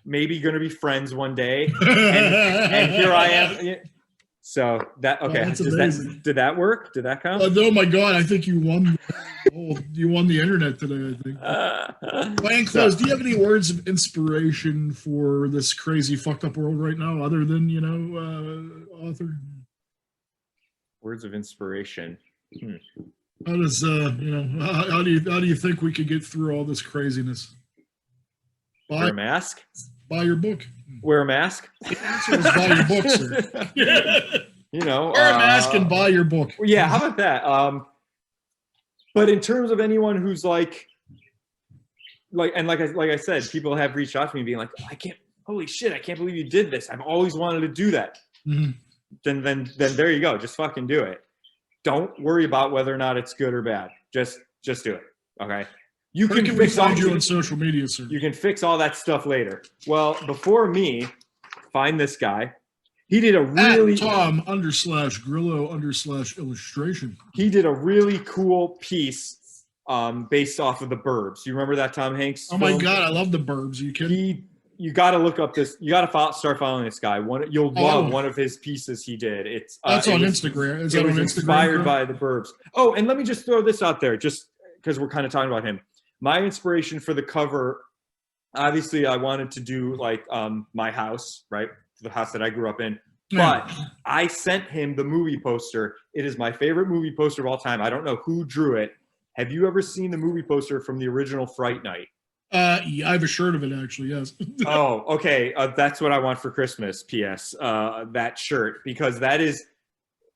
maybe going to be friends one day. And here I am. So that, okay. Did that work? Did that count? Oh my God. I think you won. You won the internet today, I think. Ryan Close, do you have any words of inspiration for this crazy fucked up world right now other than, author? Words of inspiration. How does, how do you think we could get through all this craziness? Wear a mask? Buy your book. Wear a mask? The answer is buy your book, sir. Wear a mask and buy your book. Yeah, how about that? But in terms of anyone who's like I said, people have reached out to me being like, holy shit, I can't believe you did this. I've always wanted to do that. Mm-hmm. Then there you go. Just fucking do it. Don't worry about whether or not it's good or bad. Just do it. Okay. You can fix all you on social media, sir. You can fix all that stuff later. Well, before me, find this guy. He did a really Tom_Grillo_illustration. He did a really cool piece based off of The Burbs. You remember that Tom Hanks film? Oh my God, I love The Burbs. Are you kidding? You got to look up this. You got to start following this guy. You'll love one of his pieces he did. That's on Instagram. Is that on Instagram? Inspired by The Burbs. Oh, and let me just throw this out there, just because we're kind of talking about him. My inspiration for the cover, obviously, I wanted to do like my house, right? The house that I grew up in. But I sent him the movie poster. It is my favorite movie poster of all time. I don't know who drew it. Have you ever seen the movie poster from the original Fright Night? Yeah, I have a shirt of it, actually, yes. Oh, okay. That's what I want for Christmas, P.S. That shirt. Because that is,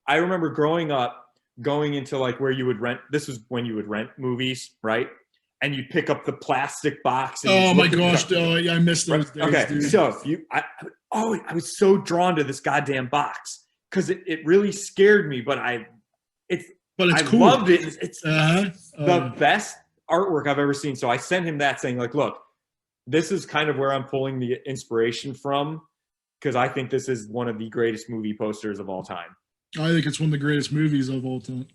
I remember growing up, going into like where you would rent, this was when you would rent movies, right? And you pick up the plastic box. And oh my gosh! I missed those days. Okay, dude. So I was so drawn to this goddamn box because it really scared me. But it's cool. Loved it. It's the best artwork I've ever seen. So I sent him that saying like, look, this is kind of where I'm pulling the inspiration from because I think this is one of the greatest movie posters of all time. I think it's one of the greatest movies of all time.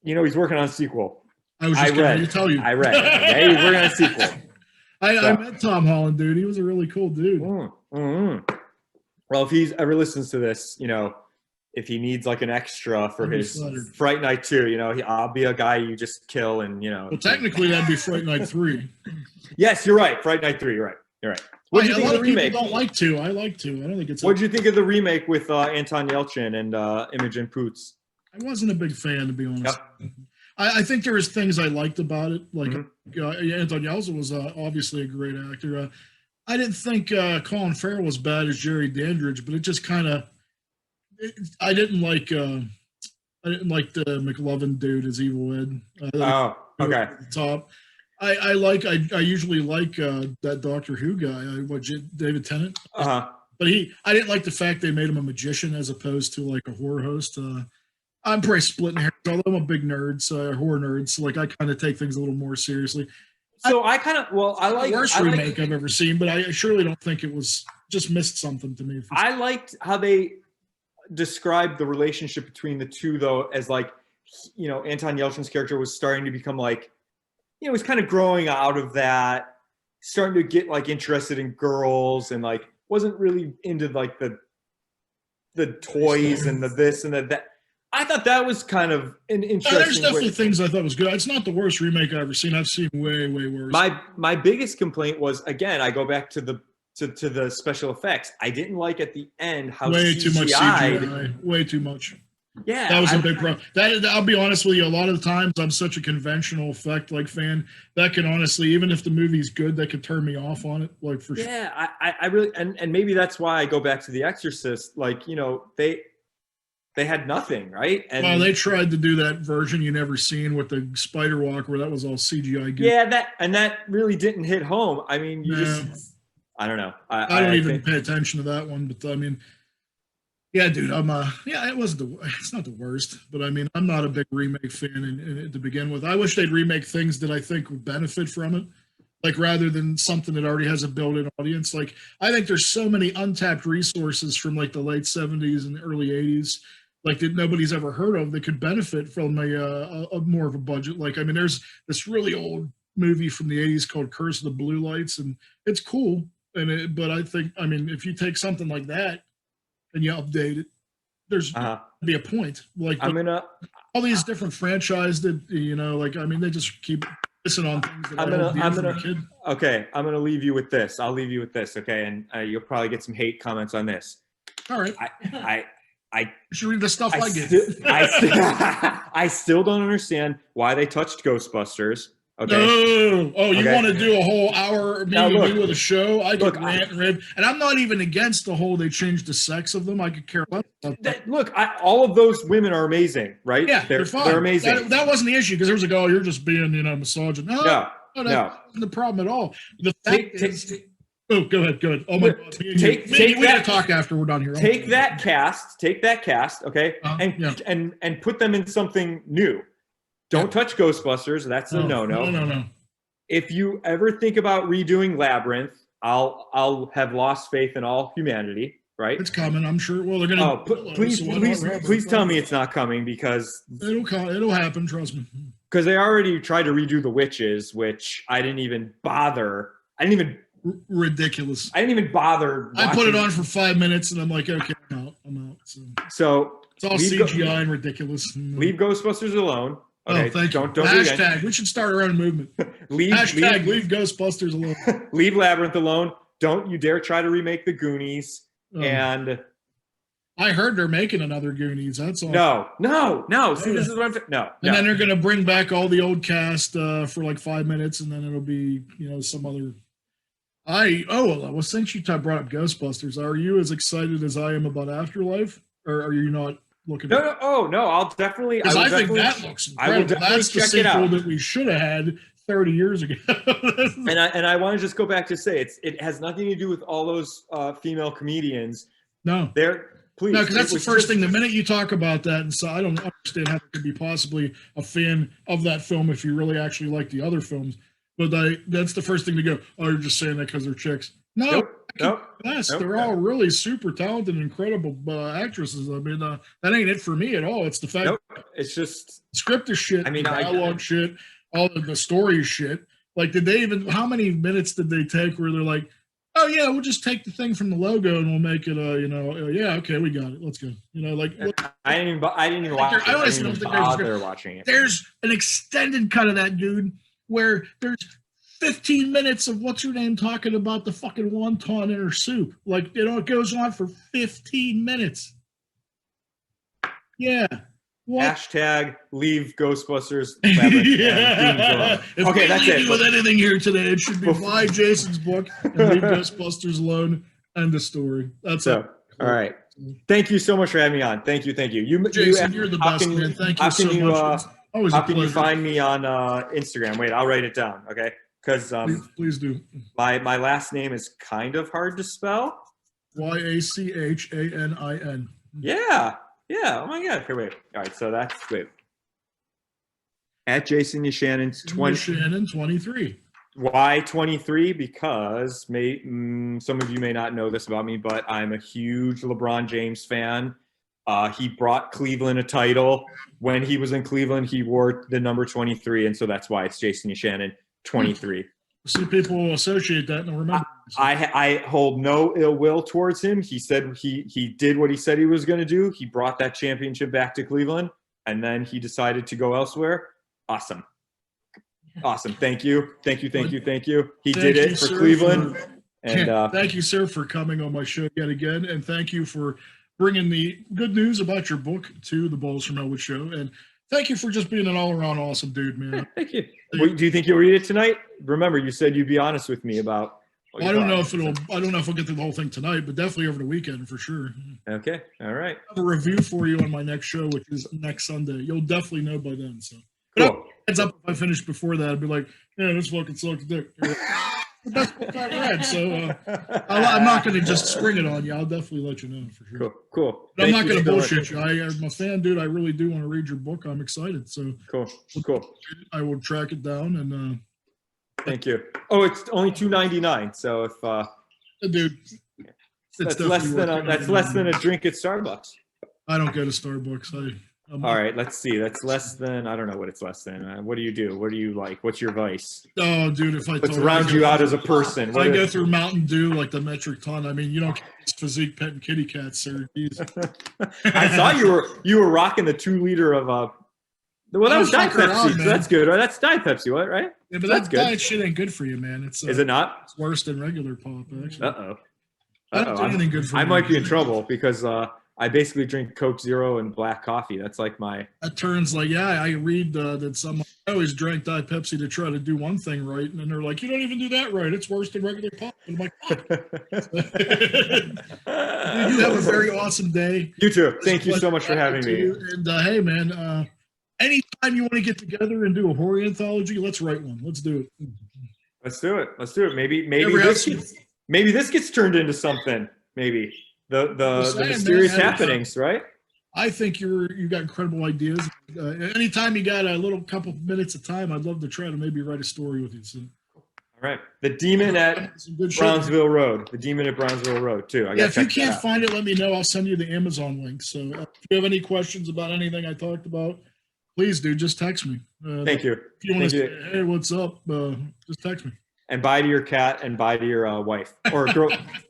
He's working on a sequel. I was just going to tell you. I read. Okay, we're going to sequel. I met Tom Holland, dude. He was a really cool dude. Mm-hmm. Well, if he's ever listens to this, if he needs like an extra for his Fright Night 2, I'll be a guy you just kill and, Well, technically, that'd be Fright Night 3. Yes, you're right. Fright Night 3, you're right. What did you think of the remake? People don't like 2. I like 2. I don't think it's... What did you think of the remake with Anton Yelchin and Imogen Poots? I wasn't a big fan, to be honest. Yep. I think there was things I liked about it. Like Anton Yelchin was obviously a great actor. I didn't think Colin Farrell was bad as Jerry Dandridge, but it just kind of I didn't like the McLovin dude as Evil Ed. Okay. Top. I usually like that Doctor Who guy. David Tennant. But I didn't like the fact they made him a magician as opposed to like a horror host. I'm probably splitting hairs, although I'm a big nerd, horror nerd, so like I kind of take things a little more seriously. So I kind of I like the worst remake I've ever seen, but I surely don't think it was just missed something to me. I liked how they described the relationship between the two, though, as like, you know, Anton Yelchin's character was starting to become like, you know, he's kind of growing out of that, starting to get like interested in girls, and like wasn't really into like the toys and the this and the that. I thought that was kind of an interesting. There's definitely things I thought was good. It's not the worst remake I've ever seen. I've seen way worse. My biggest complaint was, again, I go back to the special effects. I didn't like at the end how way too much CGI. Way too much. Yeah, that was a big problem. I'll be honest with you. A lot of the times, I'm such a conventional effect like fan that can honestly, even if the movie's good, that could turn me off on it. Like for sure. Yeah, I really and maybe that's why I go back to The Exorcist. Like, you know, they had nothing, right? And well, they tried to do that version you never seen with the spider walk, where that was all CGI. Yeah, that really didn't hit home. I mean, I don't know. I don't even pay attention to that one, but I mean, yeah, dude, it's not the worst, but I mean, I'm not a big remake fan to begin with. I wish they'd remake things that I think would benefit from it, like rather than something that already has a built-in audience. Like, I think there's so many untapped resources from like the late 70s and early 80s, like that nobody's ever heard of, that could benefit from a more of a budget. Like, I mean, there's this really old movie from the 80s called Curse of the Blue Lights, and it's cool. But I think, I mean, if you take something like that and you update it, there's be a point. Like, all these different franchises that, you know, like, I mean, they just keep missing on things that Okay, I'm gonna leave you with this. I'll leave you with this, okay? And you'll probably get some hate comments on this. All right. I should read the stuff I get. I still don't understand why they touched Ghostbusters. Okay. No. Oh, you want to do a whole hour maybe with a show? I could rant and rib, and I'm not even against the whole they changed the sex of them. I could care less about that. All of those women are amazing, right? Yeah, they're fine. They're amazing. That wasn't the issue, because there was like, oh, you're just being, you know, misogynist. No, that's not the problem at all. The fact is. Oh, go ahead. Oh my God. We gotta talk after we're done here. Take that cast, okay, and put them in something new. Don't touch Ghostbusters. That's a no-no. No. If you ever think about redoing Labyrinth, I'll have lost faith in all humanity. Right? It's coming, I'm sure. Well, they're gonna. Please tell me it's not coming, because it'll happen. Trust me. Because they already tried to redo The Witches, which I didn't even bother. Ridiculous. I didn't even bother watching. I put it on for 5 minutes and I'm like, okay, I'm out. So it's all CGI and ridiculous. Leave Ghostbusters alone. Okay, thank you. Don't we should start our own movement. leave Ghostbusters alone. Leave Labyrinth alone. Don't you dare try to remake the Goonies. And I heard they're making another Goonies. That's all. No. See, this is what I'm saying. No. And then they're gonna bring back all the old cast for like 5 minutes, and then it'll be, you know, some other. Well, since you brought up Ghostbusters, are you as excited as I am about Afterlife, or are you not looking? No. I'll definitely. Because I think that looks incredible. That's the sequel that we should have had 30 years ago. and I want to just go back to say it has nothing to do with all those female comedians. No, please. No, because that's the first thing. The minute you talk about that, and so I don't understand how you could be possibly a fan of that film if you really actually like the other films. But that's the first thing to go, oh, you're just saying that because they're chicks. No. They're all really super talented, incredible actresses. I mean, that ain't it for me at all. It's the fact it's just script is shit. I mean, dialogue shit, all the story is shit. Like, how many minutes did they take where they're like, oh yeah, we'll just take the thing from the logo and we'll make it okay, we got it. Let's go. You know, like I didn't even watch it. I honestly don't think they're watching it. There's an extended cut of that, dude, where there's 15 minutes of what's her name talking about the fucking wonton in her soup. Like, you know, it goes on for 15 minutes. Yeah. What? Hashtag leave Ghostbusters. Yeah. Okay, that's it. With anything here today, it should be buy Jason's book and leave Ghostbusters alone. End of story. That's it. All right. Thank you so much for having me on. Thank you. Jason, you're the best, man. Thank you so much. How can you find me on Instagram? Wait, I'll write it down, okay? Because please do. My last name is kind of hard to spell. Yachanin. Yeah. Oh my God. Okay, wait. All right. So that's at Jason Yachanin 23. Why 23? Because some of you may not know this about me, but I'm a huge LeBron James fan. He brought Cleveland a title. When he was in Cleveland, he wore the number 23, and so that's why it's Jason Yachanin 23. See, people associate that and remember. I hold no ill will towards him. He said he did what he said he was going to do. He brought that championship back to Cleveland, and then he decided to go elsewhere. Awesome. Thank you. He did it for Cleveland. And thank you, sir, for coming on my show yet again, and thank you for bringing the good news about your book to the Balls from Ellwood show. And thank you for just being an all-around awesome dude, man. Thank you. Do you think you'll read it tonight? Remember, you said you'd be honest with me about. I don't know if I'll get through the whole thing tonight, but definitely over the weekend for sure. Okay. All right. I have a review for you on my next show, which is next Sunday. You'll definitely know by then. So, cool. Heads up, if I finish before that, I'd be like, "Yeah, this fucking sucks dick." The best book I read, so I'm not going to just spring it on you. I'll definitely let you know for sure. Cool. But I'm not going to bullshit you. I'm a fan, dude. I really do want to read your book. I'm excited. So cool. I will track it down and. Thank you. Oh, it's only $2.99. So if dude, that's less than a drink at Starbucks. I don't go to Starbucks. All right, let's see. That's less than, I don't know what it's less than. What do you do? What do you like? What's your vice? Oh, dude, if I let's round you out as a person. I go through Mountain Dew like the metric ton. I mean, you don't get this physique petting kitty cats, sir. I saw you were rocking the 2 liter of well, that was Diet Pepsi. So that's good, right? That's Diet Pepsi, what? Right? Yeah, but that diet shit ain't good for you, man. It's is it not? It's worse than regular pop, actually. I don't do anything good for I you. might be in trouble because I basically drink Coke Zero and black coffee. That's like my. That turns like, yeah, I read that someone I always drank Diet Pepsi to try to do one thing right, and then they're like, you don't even do that right. It's worse than regular pop. And I'm like, you have a very awesome day. You too. Thank you so much for having me. And hey, man, anytime you want to get together and do a horror anthology, let's write one. Let's do it. Let's do it. Maybe this gets turned into something. Maybe. The mysterious happenings, right? I think you got incredible ideas. Anytime you got a little couple minutes of time, I'd love to try to maybe write a story with you. So. All right. The Demon at Brownsville Road. The Demon at Brownsville Road, too. If you can't find it, let me know. I'll send you the Amazon link. So if you have any questions about anything I talked about, please do. Just text me. Thank you. If you want to say, hey, what's up? Just text me. And bye to your cat and bye to your wife. Or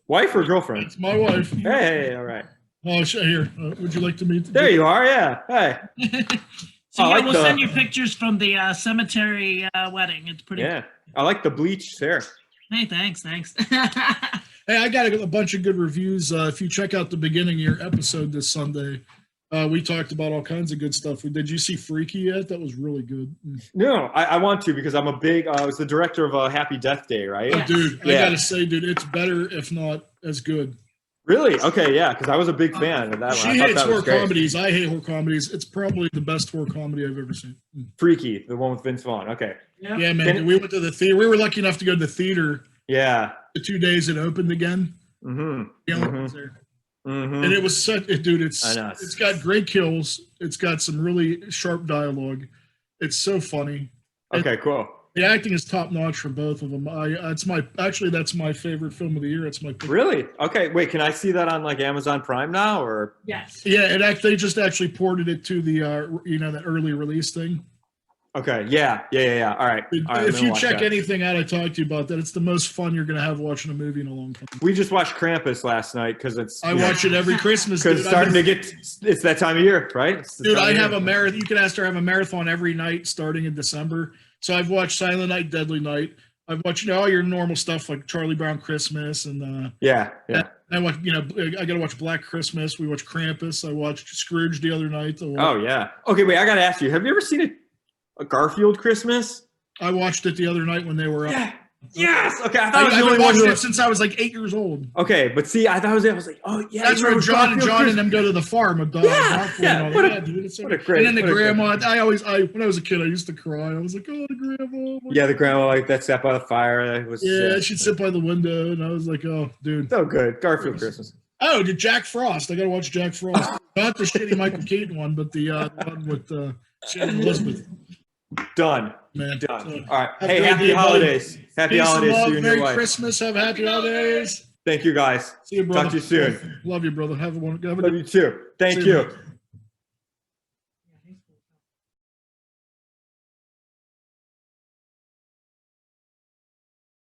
wife or girlfriend? It's my wife. Hey, all right. Oh, here. Would you like to meet? There you are. Yeah. Hey. So we'll send you pictures from the cemetery wedding. It's pretty. Yeah, I like the bleached hair. Hey, thanks. Hey, I got a bunch of good reviews. If you check out the beginning of your episode this Sunday, we talked about all kinds of good stuff. Did you see Freaky yet? That was really good. No, I want to because I'm a big. I was the director of Happy Death Day, right? Oh, dude, yeah. I gotta say, dude, it's better if not as good. Really? Okay, yeah, because I was a big fan of that one. She hates horror comedies. I hate horror comedies. It's probably the best horror comedy I've ever seen. Freaky, the one with Vince Vaughn. Okay. Yeah, man. We went to the theater. We were lucky enough to go to the theater. Yeah. The 2 days it opened again. And it was such, dude. It's got great kills. It's got some really sharp dialogue. It's so funny. Okay, cool. The acting is top notch for both of them. That's my favorite film of the year. It's my pick. Really? Okay, wait. Can I see that on like Amazon Prime now, or? Yes. Yeah, they just actually ported it to the that early release thing. Okay. Yeah. All right. If you check anything out, I talked to you about that. It's the most fun you're going to have watching a movie in a long time. We just watched Krampus last night because it's. I watch it every Christmas. Because it's that time of year, right? Dude, I have a marathon. You can ask her. I have a marathon every night starting in December. So I've watched Silent Night, Deadly Night. I've watched all your normal stuff like Charlie Brown Christmas and. Yeah. I watch. I got to watch Black Christmas. We watched Krampus. I watched Scrooge the other night. Oh yeah. Okay, wait. I got to ask you. Have you ever seen a Garfield Christmas? I watched it the other night when they were up. Yeah. Yes. Okay. I haven't watched it since I was like 8 years old. Okay, but see, I was like, oh yeah. That's where John and them go to the farm. Dude, what a great. And then the grandma. When I was a kid, I used to cry. I was like, oh, the grandma. Yeah, the grandma like that sat by the fire. She'd sit by the window, and I was like, oh, dude. So good, Garfield Christmas. Oh, did Jack Frost? I got to watch Jack Frost. Not the shitty Michael Keaton one, but the one with Shannon Elizabeth. Done. Man. Done. All right. Have Hey, a great happy day, buddy. holidays. Happy Peace and holidays love. to you and your Merry wife. Christmas. Have happy holidays. Thank you, guys. See you, brother. Talk to you soon. Love you, brother. Have a Love good you too. Thank See you. you.